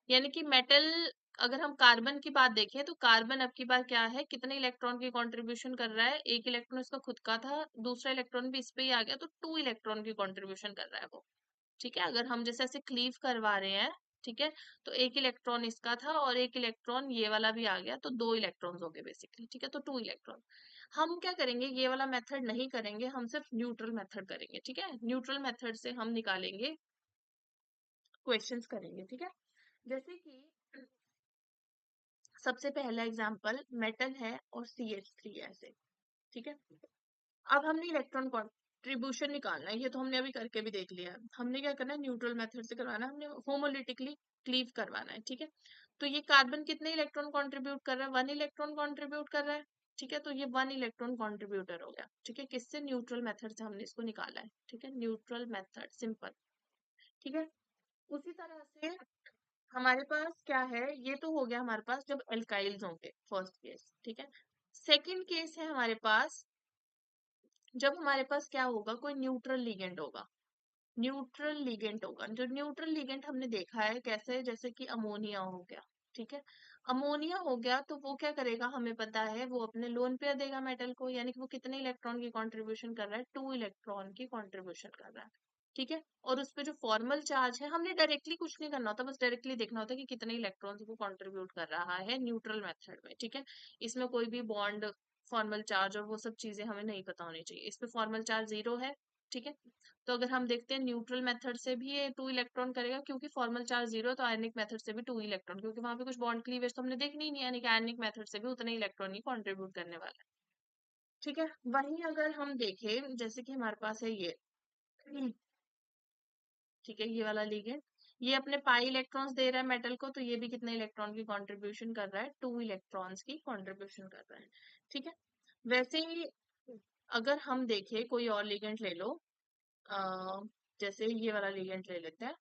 यानी कि मेटल, अगर हम कार्बन की बात देखें तो कार्बन अब की बार क्या है, कितने इलेक्ट्रॉन की कंट्रीब्यूशन कर रहा है, एक इलेक्ट्रॉन इसका खुद का था, दूसरा इलेक्ट्रॉन भी इस पे ही आ गया, तो 2 इलेक्ट्रॉन की कंट्रीब्यूशन कर रहा है वो, ठीक है। अगर हम जैसे ऐसे क्लीव करवा रहे हैं, ठीक है, तो एक इलेक्ट्रॉन इसका था और एक इलेक्ट्रॉन ये वाला भी आ गया, तो 2 इलेक्ट्रॉन्स हो गए बेसिकली, ठीक है, तो 2 इलेक्ट्रॉन। हम क्या करेंगे, ये वाला मेथड नहीं करेंगे, हम सिर्फ न्यूट्रल मेथड करेंगे, ठीक है। न्यूट्रल मेथड से हम निकालेंगे, क्वेश्चंस करेंगे, ठीक है। जैसे कि सबसे पहला एग्जांपल मेटल है और CH3 ऐसे, ठीक है। अब हमने इलेक्ट्रॉन कंट्रीब्यूशन निकालना है, ये तो हमने अभी करके भी देख लिया है। हमने क्या करना है, न्यूट्रल मेथड से करवाना है, हमने होमोलिटिकली क्लीव करवाना है, ठीक है। तो ये कार्बन कितने इलेक्ट्रॉन कंट्रीब्यूट कर रहा है, 1 इलेक्ट्रॉन कंट्रीब्यूट कर रहा है, ठीक है। तो ये 1 इलेक्ट्रॉन कंट्रीब्यूटर हो गया, ठीक है, किससे, न्यूट्रल मेथड से हमने इसको निकाला है, ठीक है, न्यूट्रल मेथड, सिंपल, ठीक है। उसी तरह से हमारे पास क्या है, ये तो हो गया हमारे पास जब एल्काइल्स होंगे, फर्स्ट केस, ठीक है। सेकेंड केस है हमारे पास जब हमारे पास क्या होगा, कोई न्यूट्रल लिगेंड होगा, न्यूट्रल लिगेंड होगा। जो न्यूट्रल लिगेंड हमने देखा है कैसे, जैसे कि अमोनिया हो गया, ठीक है। अमोनिया हो गया तो वो क्या करेगा, हमें पता है वो अपने लोन पेयर देगा मेटल को, यानी कि वो कितने इलेक्ट्रॉन की कंट्रीब्यूशन कर रहा है, 2 इलेक्ट्रॉन की कंट्रीब्यूशन कर रहा है, ठीक है। और उस पे जो फॉर्मल चार्ज है, हमने डायरेक्टली कुछ नहीं करना होता, बस डायरेक्टली देखना होता है कि कितने इलेक्ट्रॉन्स को कंट्रीब्यूट कर रहा है न्यूट्रल मेथड में, ठीक है। इसमें कोई भी बॉन्ड, फॉर्मल चार्ज और वो सब चीजें हमें नहीं पता होनी चाहिए, इस पे फॉर्मल चार्ज 0 है, ठीक है। तो अगर हम देखते हैं न्यूट्रल मेथड से भी ये 2 इलेक्ट्रॉन करेगा, क्योंकि फॉर्मल चार्ज 0 है, तो आयनिक मेथड से भी 2 इलेक्ट्रॉन, क्योंकि वहां पे कुछ बॉन्ड क्लीवेज तो हमने देखनी ही नहीं है, यानी कि आयनिक मेथड से भी उतने इलेक्ट्रॉन ही कंट्रीब्यूट करने वाला है, ठीक है। वहीं अगर हम देखें जैसे कि हमारे पास है ये, ठीक है, ये वाला लिगेंड, ये अपने पाई इलेक्ट्रॉन्स दे रहा है मेटल को, तो ये भी कितने इलेक्ट्रॉन की कंट्रीब्यूशन कर रहा है, 2 इलेक्ट्रॉन्स की कंट्रीब्यूशन कर रहा है, ठीक है। वैसे ही अगर हम देखें कोई और लिगेंड ले लो, अ, जैसे ये वाला लिगेंड ले लेते हैं।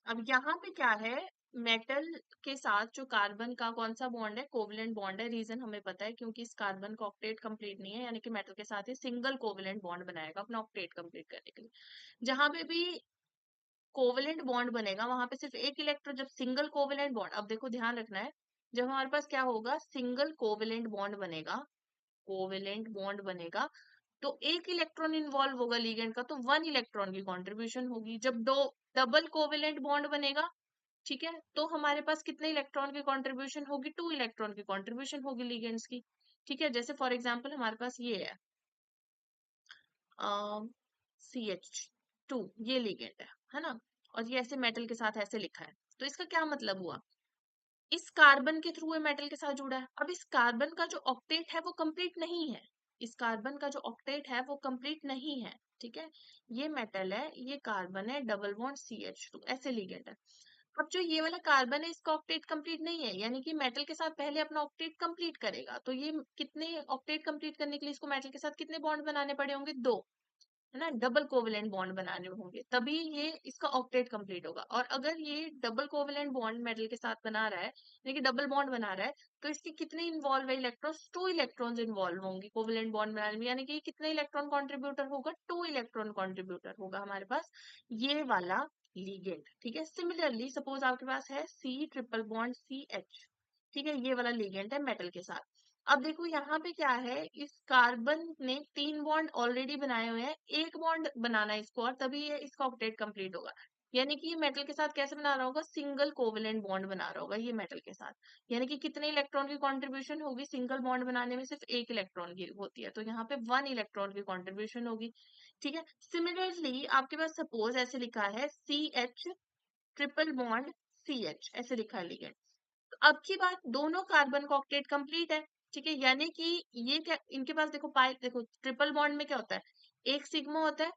अब यहाँ पे क्या है, मेटल के साथ जो कार्बन का कौन सा बॉन्ड है, कोवलेंट बॉन्ड है, रीजन हमें पता है क्योंकि इस कार्बन का ऑक्टेट कंप्लीट नहीं है, यानी कि मेटल के साथ ही सिंगल कोवलेंट बॉन्ड बनाएगा अपना ऑक्टेट कंप्लीट करने के लिए। जहां पे भी कोवेलेंट बॉन्ड बनेगा वहां पे सिर्फ एक इलेक्ट्रॉन, जब सिंगल कोवेलेंट बॉन्ड, अब देखो ध्यान रखना है, जब हमारे पास क्या होगा, सिंगल कोवेलेंट बॉन्ड बनेगा, कोवेलेंट बॉन्ड बनेगा, तो एक इलेक्ट्रॉन इन्वॉल्व होगा लिगेंड का, तो वन इलेक्ट्रॉन की कॉन्ट्रीब्यूशन होगी। जब दो डबल कोवेलेंट बॉन्ड बनेगा, ठीक है, तो हमारे पास कितने इलेक्ट्रॉन की कंट्रीब्यूशन होगी, टू इलेक्ट्रॉन की कंट्रीब्यूशन होगी लिगेंड्स की। ठीक है, जैसे फॉर एग्जांपल हमारे पास ये है CH2, ये लिगेंड है ना, और ये ऐसे मेटल के साथ ऐसे लिखा है, तो इसका क्या मतलब हुआ, इस कार्बन के थ्रू ये मेटल के साथ जुड़ा है। अब इस कार्बन का जो ऑक्टेट है वो कंप्लीट नहीं है, इस कार्बन का जो ऑक्टेट है वो कंप्लीट नहीं है, ठीक है, ये मेटल है, ये कार्बन है, डबल बॉन्ड CH2, ऐसे लिगेंड है। अब जो ये वाला कार्बन है इसका ऑक्टेट कंप्लीट नहीं है, यानी कि मेटल के साथ पहले अपना ऑक्टेट कंप्लीट करेगा, तो ये कितने ऑक्टेट कंप्लीट करने के लिए इसको मेटल के साथ कितने बॉन्ड बनाने पड़े होंगे, दो, है ना, डबल कोवेलेंट बॉन्ड बनाने होंगे, तभी ये इसका ऑक्टेट कंप्लीट होगा। और अगर ये डबल कोवेलेंट बॉन्ड मेटल के साथ बना रहा है, यानी कि डबल बॉन्ड बना रहा है, तो इसके कितने इन्वॉल्व है इलेक्ट्रॉन्स, टू इलेक्ट्रॉन्स इन्वॉल्व होंगे कोवेलेंट बॉन्ड बनाने में, यानी कि कितने इलेक्ट्रॉन कॉन्ट्रीब्यूटर होगा, टू इलेक्ट्रॉन कॉन्ट्रीब्यूटर होगा हमारे पास ये वाला लीगेंड। ठीक है, सिमिलरली सपोज आपके पास है C ट्रिपल बॉन्ड CH, ठीक है, ये वाला लीगेंड है मेटल के साथ। अब देखो यहाँ पे क्या है, इस कार्बन ने तीन बॉन्ड ऑलरेडी बनाए हुए हैं, एक बॉन्ड बनाना है इसको, और तभी ये इसका ऑक्टेट कंप्लीट होगा। यानी कि ये मेटल के साथ कैसे बना रहा होगा, सिंगल कोवेलेंट बॉन्ड बना रहा होगा ये मेटल के साथ। यानी कि कितने इलेक्ट्रॉन की कंट्रीब्यूशन होगी, सिंगल बॉन्ड बनाने में सिर्फ एक इलेक्ट्रॉन की होती है, तो यहाँ पे वन इलेक्ट्रॉन की कंट्रीब्यूशन होगी। ठीक है, सिमिलरली आपके पास सपोज ऐसे लिखा है CH ट्रिपल बॉन्ड CH, ऐसे लिखा है लिगेंड। अब की बात, दोनों कार्बन का ऑक्टेट कंप्लीट है, ठीक है, यानी कि ये क्या, इनके पास देखो पाई, देखो ट्रिपल बॉन्ड में क्या होता है, एक सिग्मा होता है,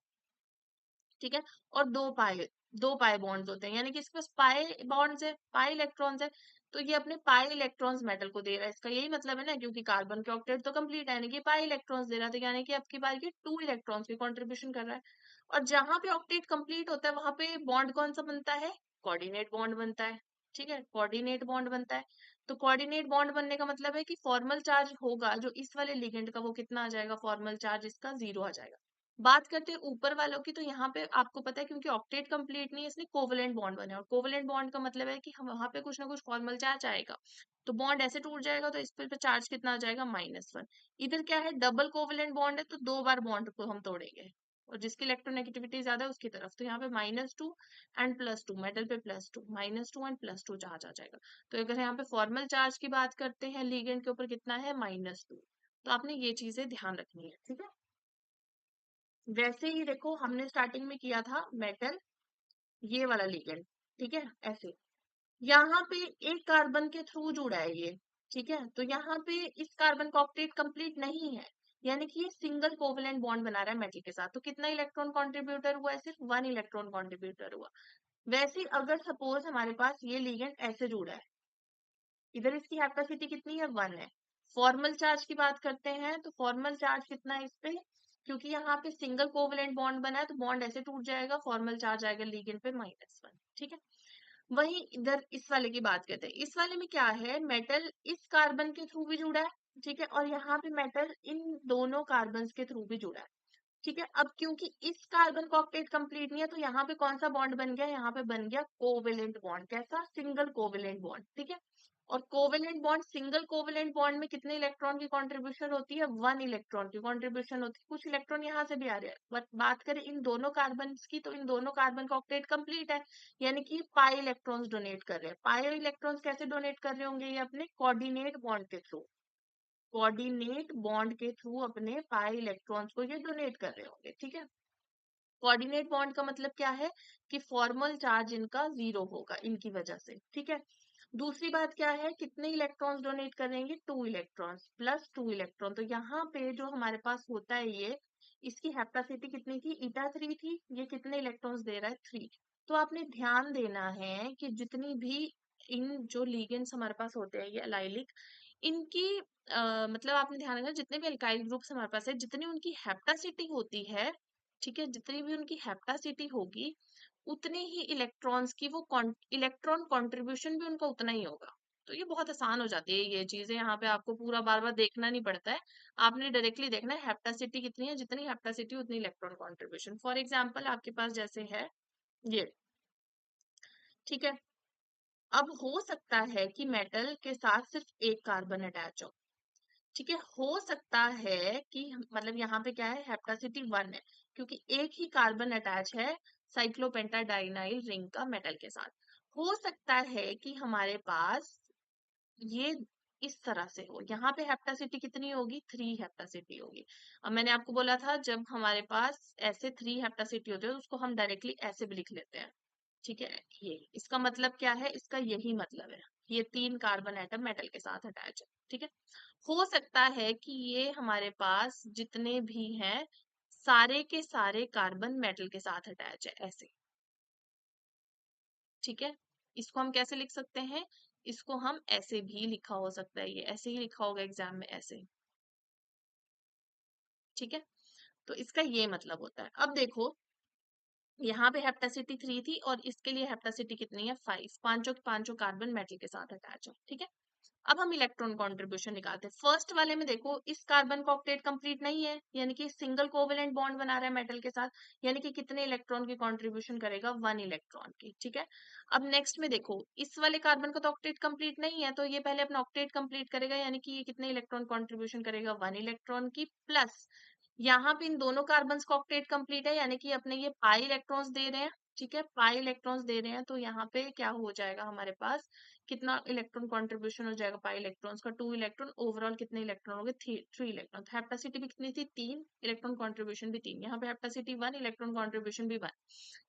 ठीक है, और दो पाई बॉन्ड्स होते हैं, यानी कि इसके पास पाई बॉन्ड्स है, पाई इलेक्ट्रॉन्स है, तो ये अपने पाई इलेक्ट्रॉन्स मेटल को दे रहा है, इसका यही मतलब है ना, क्योंकि कार्बन के ऑक्टेट तो कंप्लीट है, यानी कि पाई इलेक्ट्रॉन्स दे रहा था, यानी कि अब की बार ये टू इलेक्ट्रॉन्स की कॉन्ट्रीब्यूशन कर रहा है। और जहां पे ऑक्टेट कंप्लीट होता है वहां पे बॉन्ड कौन सा बनता है, कोऑर्डिनेट बॉन्ड बनता है। ठीक है, कोऑर्डिनेट बॉन्ड बनता है, तो कोऑर्डिनेट बॉन्ड बनने का मतलब है कि फॉर्मल चार्ज होगा जो इस वाले लिगेंड का, वो कितना आ जाएगा, फॉर्मल चार्ज इसका 0 आ जाएगा। बात करते हैं ऊपर वालों की, तो यहाँ पे आपको पता है क्योंकि ऑक्टेट कंप्लीट नहीं है, इसलिए कोवेलेंट बॉन्ड बने, और कोवेलेंट बॉन्ड का मतलब है कि हम वहां पे कुछ ना कुछ फॉर्मल चार्ज आएगा, तो बॉन्ड ऐसे टूट जाएगा, तो इस पे चार्ज कितना आ जाएगा, -1। इधर क्या है, डबल कोवेलेंट बॉन्ड है, तो दो बार बॉन्ड को हम तोड़ेंगे, और जिसकी इलेक्ट्रोनेगेटिविटी ज्यादा है उसकी तरफ, तो यहाँ पे -2 एंड +2, मेटल पे +2, -2 एंड +2 चार्ज आ जाएगा। तो अगर यहाँ पे फॉर्मल चार्ज की बात करते हैं, लिगेंड के ऊपर कितना है, -2, तो आपने ये चीजें ध्यान रखनी है। ठीक है, वैसे ही देखो हमने स्टार्टिंग में किया था मेटल, ये वाला लिगेंड, ठीक है, ऐसे यहाँ पे एक कार्बन के थ्रू जुड़ा है ये, ठीक है, तो यहाँ पे इस कार्बन का ऑक्टेट कंप्लीट नहीं है, यानी कि ये सिंगल कोवेलेंट बॉन्ड बना रहा है मेटल के साथ, तो कितना इलेक्ट्रॉन कंट्रीब्यूटर हुआ है, सिर्फ वन इलेक्ट्रॉन कंट्रीब्यूटर हुआ। वैसे ही अगर सपोज हमारे पास ये लिगेंड ऐसे जुड़ा है, इधर इसकी कैपेसिटी कितनी है, 1 है। फॉर्मल चार्ज की बात करते हैं, तो फॉर्मल चार्ज कितना है इस पे, क्योंकि यहाँ पे सिंगल कोवेलेंट बॉन्ड बना है, तो बॉन्ड ऐसे टूट जाएगा, फॉर्मल चार्ज आएगा लिगेंड पे -1। ठीक है, वही इधर इस वाले की बात करते हैं, इस वाले में क्या है, मेटल इस कार्बन के थ्रू भी जुड़ा है, ठीक है, और यहाँ पे मेटल इन दोनों कार्बन के थ्रू भी जुड़ा है। ठीक है, अब क्योंकि इस कार्बन का ऑक्टेट कंप्लीट नहीं है, तो यहाँ पे कौन सा बॉन्ड बन गया, यहाँ पे बन गया कोवेलेंट बॉन्ड, कैसा, सिंगल कोवेलेंट बॉन्ड। ठीक है, और covalent bond, single covalent bond में कितने इलेक्ट्रॉन की कंट्रीब्यूशन होती है, वन इलेक्ट्रॉन की कंट्रीब्यूशन होती है, कुछ इलेक्ट्रॉन यहाँ से भी आ रहे हैं, बट बात करें इन दोनों कार्बन की, तो इन दोनों कार्बन का ऑक्टेट कंप्लीट है, यानी कि पाई इलेक्ट्रॉन्स डोनेट कर रहे हैं। पाई इलेक्ट्रॉन्स कैसे डोनेट कर रहे होंगे, ये अपने कोऑर्डिनेट बॉन्ड के थ्रू, कोऑर्डिनेट बॉन्ड के थ्रू अपने पाई इलेक्ट्रॉन्स को ये डोनेट कर रहे होंगे। ठीक है, कोऑर्डिनेट बॉन्ड का मतलब क्या है, कि फॉर्मल चार्ज इनका 0 होगा इनकी वजह से। ठीक है, दूसरी बात क्या है, कितने इलेक्ट्रॉन्स डोनेट करेंगे, 2 इलेक्ट्रॉन्स, +2 इलेक्ट्रॉन, तो यहाँ पे जो हमारे पास होता है ये, इसकी कैपेसिटी कितनी थी, 𝜂3 थी, ये कितने इलेक्ट्रॉन्स दे रहा है, 3। तो आपने ध्यान देना है कि जितनी भी इन जो लिगेंड्स हमारे पास होते हैं, ये अलाइलिक, इनकी मतलब आपने ध्यान रखना, जितने भी अल्काइल ग्रुप्स हमारे पास है, जितनी उनकी हेप्टासिटी होती है, ठीक है, जितनी भी उनकी हेप्टासिटी होगी, उतने ही इलेक्ट्रॉन्स की वो इलेक्ट्रॉन कंट्रीब्यूशन भी उनका उतना ही होगा। तो ये बहुत आसान हो जाती है ये चीजें, यहाँ पे आपको पूरा बार बार देखना नहीं पड़ता है, आपने डायरेक्टली देखना है हेप्टासिटी कितनी है, जितनी हेप्टासिटी उतनी इलेक्ट्रॉन कंट्रीब्यूशन। फॉर एग्जांपल आपके पास जैसे है ये, ठीक है। अब हो सकता है कि मेटल के साथ सिर्फ एक कार्बन अटैच हो, ठीक है। हो सकता है कि मतलब यहाँ पे क्या है, हेप्टासिटी 1 है क्योंकि एक ही कार्बन अटैच है साइक्लोपेंटाडाइनाइल रिंग का मेटल के साथ। हो सकता है कि हमारे पास ये इस तरह से हो, यहाँ पे हेप्टासिटी कितनी होगी, 3 हेप्टासिटी होगी। अब मैंने आपको बोला था जब हमारे पास ऐसे 3 हेप्टासिटी होते हैं तो उसको हम डायरेक्टली ऐसे भी लिख लेते हैं, ठीक है। ये इसका मतलब क्या है, इसका यही मतलब है, ये 3 कार्बन एटम मेटल के साथ अटैच है, ठीक है। हो सकता है कि ये हमारे पास जितने भी हैं सारे के सारे कार्बन मेटल के साथ अटैच है ऐसे, ठीक है। इसको हम कैसे लिख सकते हैं, इसको हम ऐसे भी लिखा हो सकता है, ये ऐसे ही लिखा होगा एग्जाम में ऐसे, ठीक है। तो इसका ये मतलब होता है। अब देखो यहाँ पे हेप्टासिटी 3 थी और इसके लिए हेप्टासिटी कितनी है, 5, पांचों पांचों कार्बन मेटल के साथ अटैच है, ठीक है। अब हम इलेक्ट्रॉन कंट्रीब्यूशन निकालते हैं। फर्स्ट वाले में देखो इस कार्बन का ऑक्टेट कंप्लीट नहीं है, यानी कि सिंगल कोवेलेंट बॉन्ड बना रहा है मेटल के साथ, यानी कि कितने इलेक्ट्रॉन की कंट्रीब्यूशन करेगा, 1 इलेक्ट्रॉन की, ठीक है। अब नेक्स्ट में देखो इस वाले कार्बन का तो ऑक्टेट कंप्लीट नहीं है, तो ये पहले अपना ऑक्टेट कंप्लीट करेगा, यानी कि ये कितने इलेक्ट्रॉन कंट्रीब्यूशन करेगा, 1 इलेक्ट्रॉन की, प्लस यहाँ पे इन दोनों कार्बन का ऑक्टेट कंप्लीट है, यानी कि अपने ये पाई इलेक्ट्रॉन्स दे रहे हैं, ठीक है, पाई इलेक्ट्रॉन्स दे रहे हैं, तो यहाँ पे क्या हो जाएगा हमारे पास, कितना इलेक्ट्रॉन कंट्रीब्यूशन हो जाएगा पाई इलेक्ट्रॉन्स का, 2 इलेक्ट्रॉन, ओवरऑल कितने इलेक्ट्रॉन हो गए, 3 इलेक्ट्रॉन। तो हेप्टासिटी भी कितनी थी, 3, इलेक्ट्रॉन कंट्रीब्यूशन भी 3, यहाँ पे हेप्टासिटी 1, इलेक्ट्रॉन कंट्रीब्यूशन भी 1।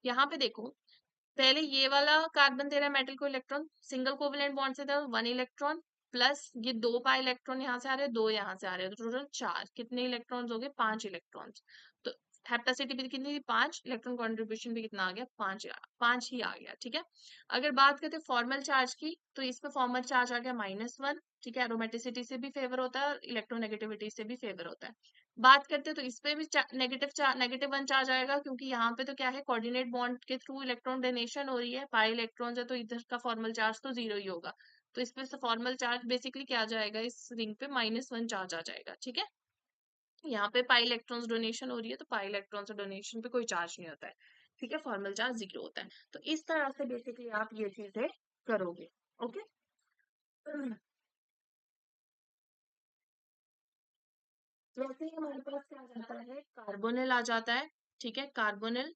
यहाँ पे देखो पहले ये वाला कार्बन दे रहा है मेटल को इलेक्ट्रॉन, सिंगल कोवेलेंट बॉन्ड से था 1 इलेक्ट्रॉन, प्लस ये 2 पाई इलेक्ट्रॉन यहाँ से आ रहे हैं, 2 यहाँ से आ रहे हैं, तो टोटल 4, कितने इलेक्ट्रॉन्स हो गए, 5 इलेक्ट्रॉन्स। तो हेप्टासिटी भी कितनी थी, 5, इलेक्ट्रॉन कंट्रीब्यूशन भी कितना आ गया, 5, 5 ही आ गया, ठीक है। अगर बात करते हैं फॉर्मल चार्ज की, तो इसमें फॉर्मल चार्ज आ गया -1, ठीक है, एरोमेटिसिटी से भी फेवर होता है और इलेक्ट्रोनेगेटिविटी से भी फेवर होता है। बात करते हैं तो इस पे भी नेगेटिव 1 चार्ज आएगा, क्योंकि यहाँ पे तो क्या है, कोऑर्डिनेट बॉन्ड के थ्रू इलेक्ट्रॉन डोनेशन हो रही है, पाई इलेक्ट्रॉन्स है, तो इधर का फॉर्मल चार्ज तो 0 ही होगा। तो इस पे फॉर्मल चार्ज बेसिकली क्या आ जाएगा, इस रिंग पे -1 चार्ज आ जाएगा, ठीक है। यहाँ पे पाई इलेक्ट्रॉन्स डोनेशन हो रही है, तो पाई इलेक्ट्रॉन्स डोनेशन पे कोई चार्ज नहीं होता है, ठीक है, फॉर्मल चार्ज 0 होता है। तो इस तरह से बेसिकली आप ये चीजें करोगे, ओके। वैसे ही हमारे पास क्या आ जाता है, कार्बोनिल आ जाता है, ठीक है। कार्बोनिल,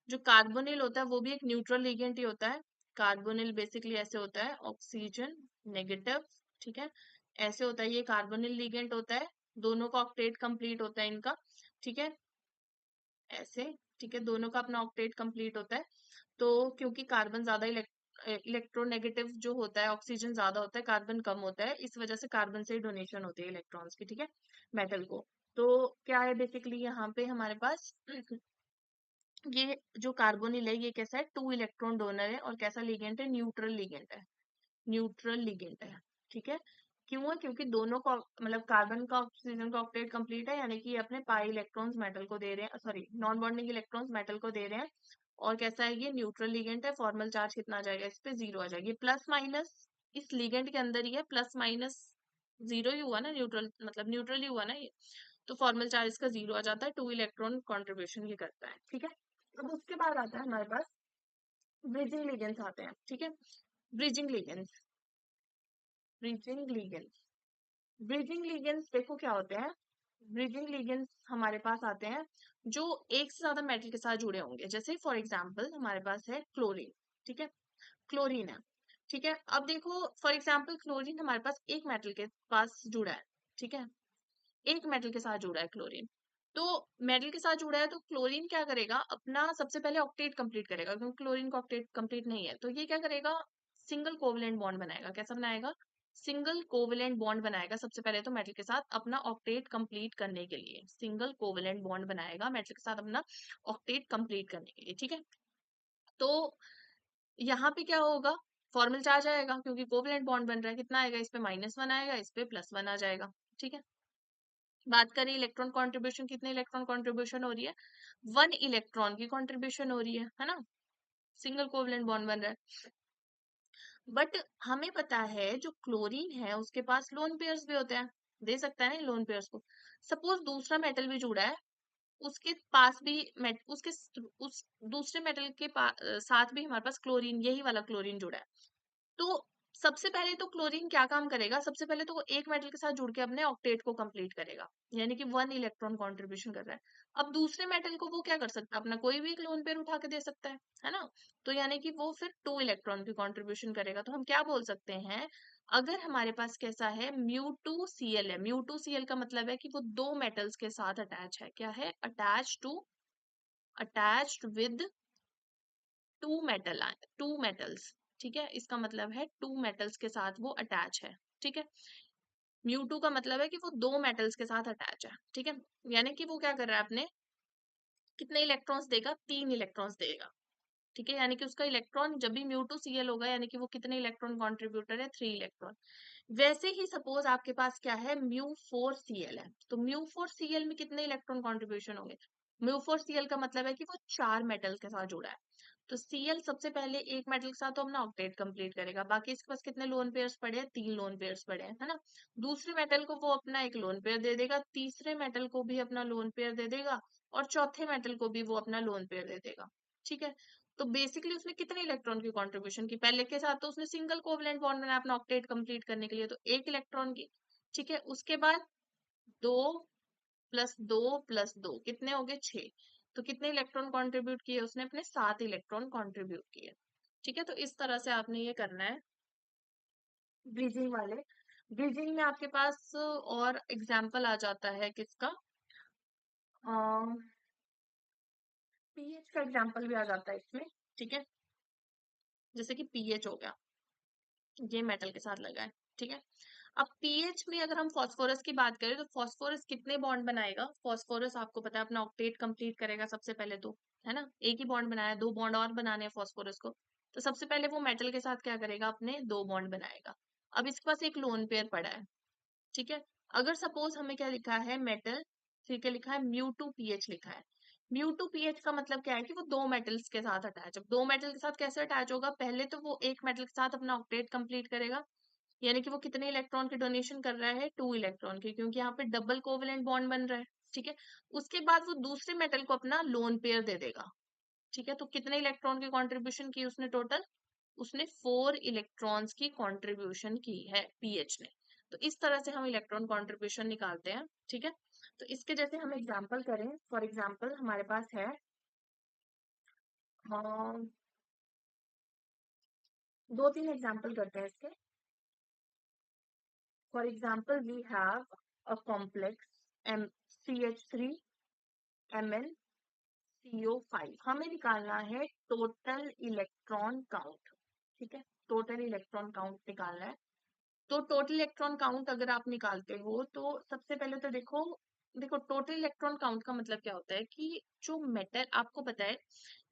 जो कार्बोनिल होता है वो भी एक न्यूट्रल लिगेंड ही होता है। कार्बोनिल बेसिकली ऐसे होता है, ऑक्सीजन नेगेटिव, ठीक है, ऐसे होता है, ये कार्बोनिल लिगेंड होता है, दोनों का ऑक्टेट कंप्लीट होता है इनका, ठीक है, ऐसे, ठीक है, दोनों का अपना ऑक्टेट कंप्लीट होता है। तो क्योंकि कार्बन ज्यादा इलेक्ट्रोनेगेटिव जो होता है, ऑक्सीजन ज्यादा होता है, कार्बन कम होता है, इस वजह से कार्बन से डोनेशन होती है इलेक्ट्रॉन्स की, ठीक है, मेटल को। तो क्या है बेसिकली यहाँ पे हमारे पास ये जो कार्बोनिल है ये कैसा है, 2 इलेक्ट्रॉन डोनर है, और कैसा लिगेंड है, न्यूट्रल लिगेंड है, न्यूट्रल लिगेंड है, ठीक है। क्यों है, क्योंकि दोनों का मतलब कार्बन का ऑक्सीजन का ऑक्टेट कंप्लीट है, यानी कि ये अपने पाई इलेक्ट्रॉन्स मेटल को दे रहे हैं, sorry non bonding electrons metal को दे रहे हैं, और कैसा है, ये न्यूट्रल लिगेंड है, फॉर्मल चार्ज कितना आ जाएगा, इस पे 0 आ जाएगी, प्लस माइनस इस लिगेंड के अंदर ही है, प्लस माइनस 0 ही हुआ ना, न्यूट्रल मतलब न्यूट्रल ही हुआ ना ये, तो फॉर्मल चार्ज इसका 0 आ जाता है, 2 इलेक्ट्रॉन कॉन्ट्रीब्यूशन ये करता है, ठीक है। अब उसके बाद आता है हमारे पास ब्रिजिंग लिगेंड्स आते हैं, ठीक है। Bridging ligands, bridging ligands, bridging ligands देखो क्या होते हैं। ब्रिजिंग लिगेंड्स हमारे पास आते हैं जो एक से ज्यादा मेटल के साथ जुड़े होंगे, जैसे फॉर एग्जांपल हमारे पास है क्लोरीन, ठीक है, क्लोरीन है, ठीक है। अब देखो फॉर एग्जांपल क्लोरीन हमारे पास एक मेटल के पास जुड़ा है, ठीक है, एक मेटल के साथ जुड़ा है क्लोरीन। तो मेटल के साथ जुड़ा है तो क्लोरीन क्या करेगा, अपना सबसे पहले ऑक्टेट कंप्लीट करेगा, क्योंकि क्लोरीन का ऑक्टेट कंप्लीट नहीं है, तो ये क्या करेगा, सिंगल कोवलेंट बॉन्ड बनाएगा, कैसा बनाएगा, सिंगल कोवलेंट बॉन्ड बनाएगा, सबसे पहले तो मेटल के साथ अपना ऑक्टेट कंप्लीट करने के लिए सिंगल कोवलेंट बॉन्ड बनाएगा मेटल के साथ अपना ऑक्टेट कंप्लीट करने के लिए, ठीक है। तो यहाँ पे क्या होगा, फॉर्मल चार्ज आएगा, क्योंकि कोवलेंट बॉन्ड बन रहा है, कितना आएगा, इस पे -1 आएगा, इस पे +1 आ जाएगा, ठीक है। बात करें इलेक्ट्रॉन कंट्रीब्यूशन, कितने इलेक्ट्रॉन कंट्रीब्यूशन हो रही है, 1 इलेक्ट्रॉन की कंट्रीब्यूशन हो रही है ना, सिंगल कोवलेंट बॉन्ड बन रहा है। बट हमें पता है जो क्लोरीन है उसके पास लोन पेयर्स भी होते हैं, दे सकता है ना लोन पेयर्स को। सपोज दूसरा मेटल भी जुड़ा है, उसके पास भी उस दूसरे मेटल के साथ भी हमारे पास क्लोरीन, यही वाला क्लोरीन जुड़ा है। तो सबसे पहले तो क्लोरीन क्या काम करेगा, सबसे पहले तो वो एक मेटल के साथ जुड़ के अपने ऑक्टेट को कंप्लीट करेगा, यानी कि 1 इलेक्ट्रॉन कंट्रीब्यूशन कर रहा है। अब दूसरे मेटल को वो क्या कर सकता है, अपना कोई भी एक लोन पेयर उठा के दे सकता है ना। तो यानी कि वो फिर 2 इलेक्ट्रॉन की कंट्रीब्यूशन करेगा। तो हम क्या बोल सकते हैं, अगर हमारे पास कैसा है, μ2Cl है, μ2Cl का मतलब है कि वो 2 मेटल्स के साथ अटैच है। क्या है, अटैच्ड विद 2 मेटल्स। ठीक है, इसका मतलब है 2 मेटल्स के साथ वो अटैच है। ठीक है, μ2 का मतलब है कि वो 2 मेटल्स के साथ अटैच है। ठीक है, यानी कि वो क्या कर रहा है, अपने कितने इलेक्ट्रॉन्स देगा, 3 इलेक्ट्रॉन्स देगा। ठीक है, यानी कि उसका इलेक्ट्रॉन जब भी μ2Cl होगा, यानी कि वो कितने इलेक्ट्रॉन कॉन्ट्रीब्यूटर है, 3 इलेक्ट्रॉन। वैसे ही सपोज आपके पास क्या है, μ4Cl है, तो μ4Cl में कितने इलेक्ट्रॉन कॉन्ट्रीब्यूशन होंगे, μ4Cl का मतलब है कि वो 4 मेटल के साथ जुड़ा है। तो Cl सबसे पहले एक मेटल के साथ तो अपना ऑक्टेट कंप्लीट करेगा, बाकी इसके पास कितने लोन पेयर्स पड़े हैं, 3 लोन पेयर्स पड़े हैं, है ना। दूसरे मेटल को वो अपना एक लोन पेयर दे देगा, तीसरे मेटल को भी अपना लोन पेयर दे देगा, और चौथे मेटल को भी वो अपना लोन पेयर दे देगा। ठीक है, तो बेसिकली उसने कितने इलेक्ट्रॉन की कंट्रीब्यूशन की, पहले के साथ तो उसने सिंगल कोवलेंट बॉन्ड बनाया अपना ऑक्टेट कंप्लीट करने के लिए, तो 1 इलेक्ट्रॉन की। ठीक है, उसके बाद 2 + 2 + 2 कितने हो गए, 6। तो कितने इलेक्ट्रॉन कंट्रीब्यूट किए उसने, अपने 7 इलेक्ट्रॉन कंट्रीब्यूट किए। ठीक है, तो इस तरह से आपने ये करना है ब्रीजिंग वाले। ब्रीजिंग में आपके पास और एग्जाम्पल आ जाता है किसका, पीएच का एग्जाम्पल भी आ जाता है इसमें। ठीक है, जैसे कि पीएच हो गया, ये मेटल के साथ लगा है। ठीक है, अब पीएच में अगर हम फास्फोरस की बात करें, तो फास्फोरस कितने बॉन्ड बनाएगा, फास्फोरस आपको पता है अपना ऑक्टेट कंप्लीट करेगा सबसे पहले तो, है ना। एक ही बॉन्ड बनाया, 2 बॉन्ड और बनाने हैं फास्फोरस को। तो सबसे पहले वो मेटल के साथ क्या करेगा, अपने 2 बॉन्ड बनाएगा। अब इसके पास एक लोन पेयर पड़ा है। ठीक है, अगर सपोज हमें क्या लिखा है, मेटल, ठीक है, लिखा है μ2pH लिखा है। μ2pH का मतलब क्या है कि वो 2 मेटल्स के साथ अटैच है। 2 मेटल के साथ कैसे अटैच होगा, पहले तो वो एक मेटल के साथ अपना ऑक्टेट कंप्लीट करेगा, यानी कि वो कितने इलेक्ट्रॉन की डोनेशन कर रहा है, 2 इलेक्ट्रॉन की, क्योंकि यहाँ पे डबल कोवेलेंट बॉन्ड बन रहा है। ठीक है, उसके बाद वो दूसरे मेटल को अपना लोन पेयर दे देगा। ठीक है, तो कितने इलेक्ट्रॉन की कंट्रीब्यूशन की उसने टोटल, उसने 4 इलेक्ट्रॉन्स की कंट्रीब्यूशन की है पीएच ने। तो इस तरह से हम इलेक्ट्रॉन कंट्रीब्यूशन निकालते हैं। ठीक है, तो इसके जैसे हम एग्जांपल करें, फॉर एग्जांपल हमारे पास है, 2-3 एग्जांपल करते हैं इसके। For example we have a complex MCH3Mn CO5, हमें निकालना है टोटल इलेक्ट्रॉन काउंट। ठीक है, टोटल इलेक्ट्रॉन काउंट निकालना है। तो टोटल इलेक्ट्रॉन काउंट अगर आप निकालते हो, तो सबसे पहले तो देखो, टोटल इलेक्ट्रॉन काउंट का मतलब क्या होता है कि जो मेटल, आपको पता है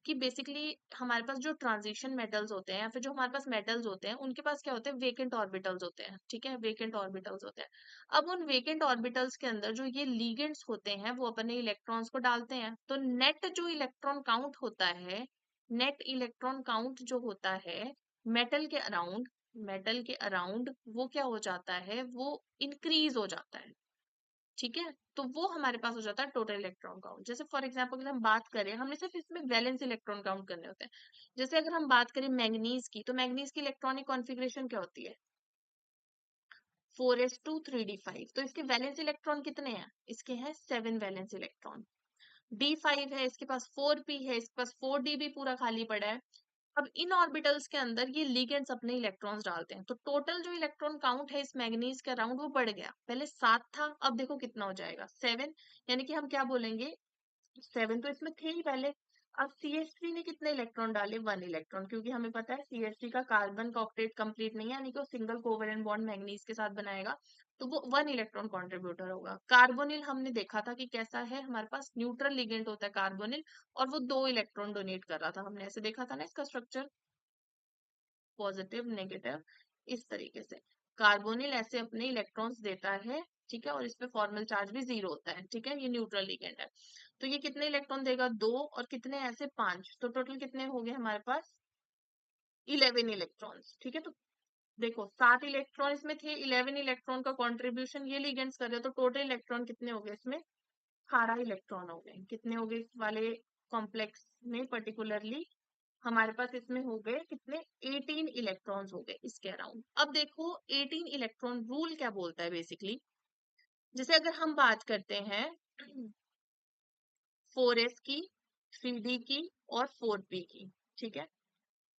कि बेसिकली हमारे पास जो ट्रांजिशन मेटल्स होते हैं, या फिर जो हमारे पास मेटल्स होते हैं, उनके पास क्या होते हैं, वेकेंट ऑर्बिटल्स होते हैं। ठीक है, वेकेंट ऑर्बिटल्स होते हैं। अब उन वेकेंट ऑर्बिटल्स के अंदर जो ये लीगेंड्स होते हैं, वो अपने इलेक्ट्रॉन्स को डालते हैं। तो नेट जो इलेक्ट्रॉन काउंट होता है, नेट इलेक्ट्रॉन काउंट जो होता है मेटल के अराउंड, वो क्या हो जाता है, वो इंक्रीज हो जाता है। ठीक है, तो वो हमारे पास हो जाता है टोटल इलेक्ट्रॉन काउंट। जैसे फॉर एग्जांपल अगर हम बात करें, हमने सिर्फ इसमें वैलेंस इलेक्ट्रॉन काउंट करने होते हैं। जैसे अगर हम बात करें मैंगनीज की, तो मैंगनीज की इलेक्ट्रॉनिक कॉन्फ़िगरेशन क्या होती है, 4s2 3d5। तो इसके वैलेंस इलेक्ट्रॉन कितने हैं, इसके हैं 7 वैलेंस इलेक्ट्रॉन। D5 है, इसके पास 4p है, इसके पास 4d भी पूरा खाली पड़ा है। अब इन ऑर्बिटल्स के अंदर ये लिगेंड्स अपने इलेक्ट्रॉन्स डालते हैं, तो टोटल जो इलेक्ट्रॉन काउंट है इस मैग्नीज के अराउंड वो बढ़ गया। पहले 7 था, अब देखो कितना हो जाएगा, 7। यानी कि हम क्या बोलेंगे, 7 तो इसमें थे ही पहले। अब CH3 ने कितने इलेक्ट्रॉन डाले, 1 इलेक्ट्रॉन, क्योंकि हमें पता है CH3 का कार्बन का ऑक्टेट कंप्लीट नहीं है, यानी कि वो सिंगल कोवेलेंट बॉन्ड मैग्नीज के साथ बनाएगा, तो वो 1 इलेक्ट्रॉन कॉन्ट्रीब्यूटर होगा। कार्बोनिल हमने देखा था कि कैसा है, हमारे पास न्यूट्रल लिगेंड होता है कार्बोनिल, और वो 2 इलेक्ट्रॉन डोनेट कर रहा था, हमने ऐसे देखा था ना इसका स्ट्रक्चर, पॉजिटिव नेगेटिव, इस तरीके से कार्बोनिल ऐसे अपने इलेक्ट्रॉन्स देता है। ठीक है, और इस पे फॉर्मल चार्ज भी 0 होता है। ठीक है, ये न्यूट्रल लिगेंड है। तो ये कितने इलेक्ट्रॉन देगा, 2, और कितने ऐसे 5, तो टोटल कितने हो गए हमारे पास, 11 इलेक्ट्रॉन्स। ठीक है, तो देखो 7 इलेक्ट्रॉन इसमें थे, 11 इलेक्ट्रॉन का कॉन्ट्रीब्यूशन ये लिगेंड्स कर रहे हैं, तो टोटल इलेक्ट्रॉन कितने हो गए इसमें, 18 इलेक्ट्रॉन हो गए। कितने हो गए इस वाले कॉम्प्लेक्स में पर्टिकुलरली? हमारे पास इसमें हो गए कितने? 18 इलेक्ट्रॉन्स हो गए इसके अराउंड। अब देखो 18 इलेक्ट्रॉन रूल क्या बोलता है बेसिकली। जैसे अगर हम बात करते हैं 4s की, 3d की और 4p की, ठीक है?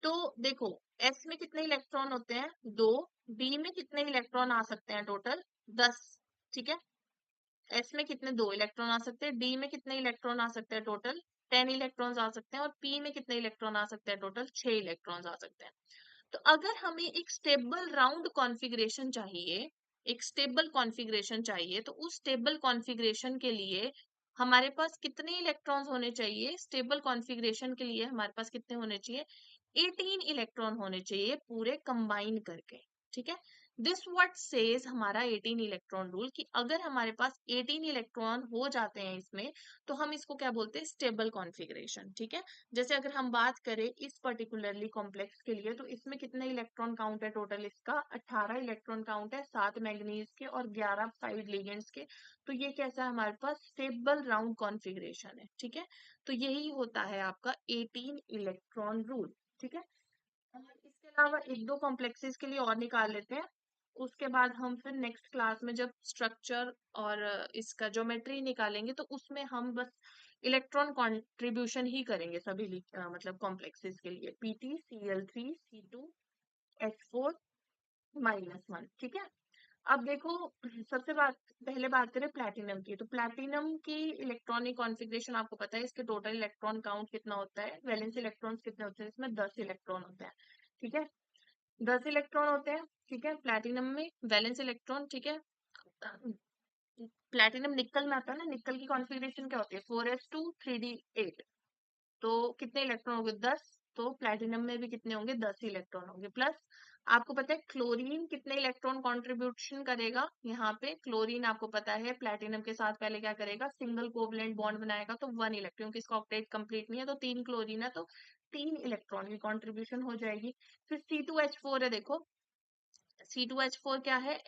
तो देखो s में कितने इलेक्ट्रॉन होते हैं? 2। d में कितने इलेक्ट्रॉन आ सकते हैं टोटल? 10। ठीक है? s में कितने? 2 इलेक्ट्रॉन आ सकते हैं। d में कितने इलेक्ट्रॉन आ सकते हैं टोटल? 10 इलेक्ट्रॉन्स आ सकते हैं। और p में कितने इलेक्ट्रॉन आ सकते हैं टोटल? 6 इलेक्ट्रॉन्स आ सकते हैं। तो अगर हमें एक स्टेबल राउंड कॉन्फ़िगरेशन चाहिए, एक स्टेबल कॉन्फ़िगरेशन चाहिए, तो उस स्टेबल कॉन्फ़िगरेशन के लिए हमारे पास कितने इलेक्ट्रॉन्स होने चाहिए? स्टेबल कॉन्फ़िगरेशन के लिए हमारे पास कितने होने चाहिए? 18 इलेक्ट्रॉन होने चाहिए पूरे कंबाइन करके। ठीक है? दिस व्हाट सेज हमारा 18 इलेक्ट्रॉन रूल, कि अगर हमारे पास 18 इलेक्ट्रॉन हो जाते हैं इसमें, तो हम इसको क्या बोलते हैं? Stable configuration. ठीक है? जैसे अगर हम बात करें इस पर्टिकुलरली कॉम्प्लेक्स के लिए, तो इसमें कितने इलेक्ट्रॉन काउंट है टोटल? इसका 18 इलेक्ट्रॉन काउंट है, 7 मैग्नीज के और 11 साइड लिगेंड्स के। तो ये कैसा है हमारे पास? स्टेबल राउंड कॉन्फ़िगरेशन है। ठीक है? तो यही होता है आपका 18 इलेक्ट्रॉन रूल। ठीक है? और इसके अलावा एक दो कॉम्प्लेक्सेस के लिए और निकाल लेते हैं। उसके बाद हम फिर नेक्स्ट क्लास में जब स्ट्रक्चर और इसका ज्योमेट्री निकालेंगे, तो उसमें हम बस इलेक्ट्रॉन कंट्रीब्यूशन ही करेंगे सभी मतलब कॉम्प्लेक्सेस के लिए। PT, Cl3, C2H4 -1। ठीक है? अब देखो सबसे पहले बात करें प्लैटिनम की। तो प्लैटिनम की इलेक्ट्रॉनिक कॉन्फ़िगरेशन आपको पता है, इसके टोटल इलेक्ट्रॉन काउंट कितना होता है? वैलेंस इलेक्ट्रॉन्स कितने होते हैं इसमें? 10 इलेक्ट्रॉन होते हैं। ठीक है? 10 इलेक्ट्रॉन होते हैं। ठीक है? प्लैटिनम में वैलेंस इलेक्ट्रॉन। ठीक है? प्लैटिनम निकल में आता है ना, निकल की कॉन्फ़िगरेशन क्या होती है? 4s2 3d8। तो कितने इलेक्ट्रॉन होंगे? 10। तो प्लैटिनम में भी कितने होंगे? 10 इलेक्ट्रॉन होंगे। प्लस आपको पता है क्लोरीन कितने इलेक्ट्रॉन कंट्रीब्यूशन करेगा? यहाँ पे क्लोरीन आपको पता है प्लैटिनम के साथ पहले क्या करेगा? सिंगल कोवलेंट बॉन्ड बनाएगा, तो 1 इलेक्ट्रॉन, क्योंकि इसका ऑक्टेट कंप्लीट नहीं है, तो 3 क्लोरीन है, तो 3 इलेक्ट्रॉन की कॉन्ट्रीब्यूशन हो जाएगी। फिर C2H4 है, देखो C2H4 क्या है?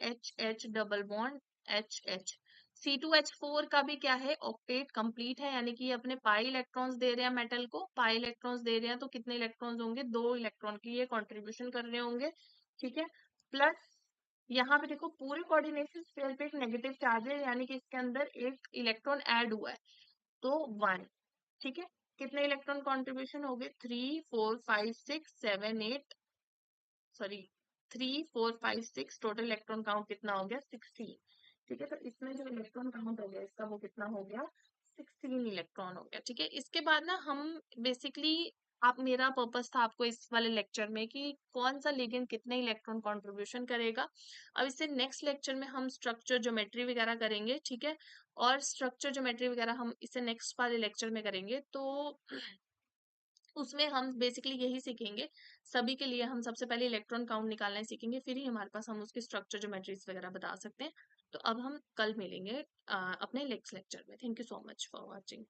H double bond H। C2H4 का भी क्या है? ऑक्टेट कंप्लीट है, यानी कि ये अपने पाई इलेक्ट्रॉन्स दे रहे हैं मेटल को, पाई इलेक्ट्रॉन्स दे रहे हैं, तो कितने इलेक्ट्रॉन्स होंगे? 2 इलेक्ट्रॉन की ये कॉन्ट्रीब्यूशन कर रहे होंगे। ठीक है? प्लस यहाँ पे देखो पूरे कोऑर्डिनेशन स्फीयर पे एक नेगेटिव चार्ज है, यानी कि इसके अंदर एक इलेक्ट्रॉन ऐड हुआ है, तो 1। ठीक है? कितने इलेक्ट्रॉन कॉन्ट्रीब्यूशन हो गए? 3 4 5 6 7 8, सॉरी 3 4 5 6, टोटल इलेक्ट्रॉन काउंट कितना हो गया? 16। ठीक है? तो इसमें जो इलेक्ट्रॉन काउंट हो गया इसका, वो कितना हो गया? 16 इलेक्ट्रॉन हो गया। ठीक है? इसके बाद ना हम बेसिकली, आप मेरा पर्पस था आपको इस वाले लेक्चर में कि कौन सा लिगेंड कितने इलेक्ट्रॉन कंट्रीब्यूशन करेगा। अब इससे नेक्स्ट लेक्चर में हम स्ट्रक्चर ज्योमेट्री वगैरह करेंगे। ठीक है? और स्ट्रक्चर ज्योमेट्री वगैरह हम इससे नेक्स्ट वाले लेक्चर में करेंगे। तो उसमें हम बेसिकली यही सीखेंगे। सभी के लिए हम सबसे पहले इलेक्ट्रॉन काउंट निकालना ही सीखेंगे, फिर ही हमारे पास हम उसके स्ट्रक्चर ज्योमेट्रीज वगैरह बता सकते हैं। तो अब हम कल मिलेंगे अपने नेक्स्ट लेक्चर में। Thank you so much for watching.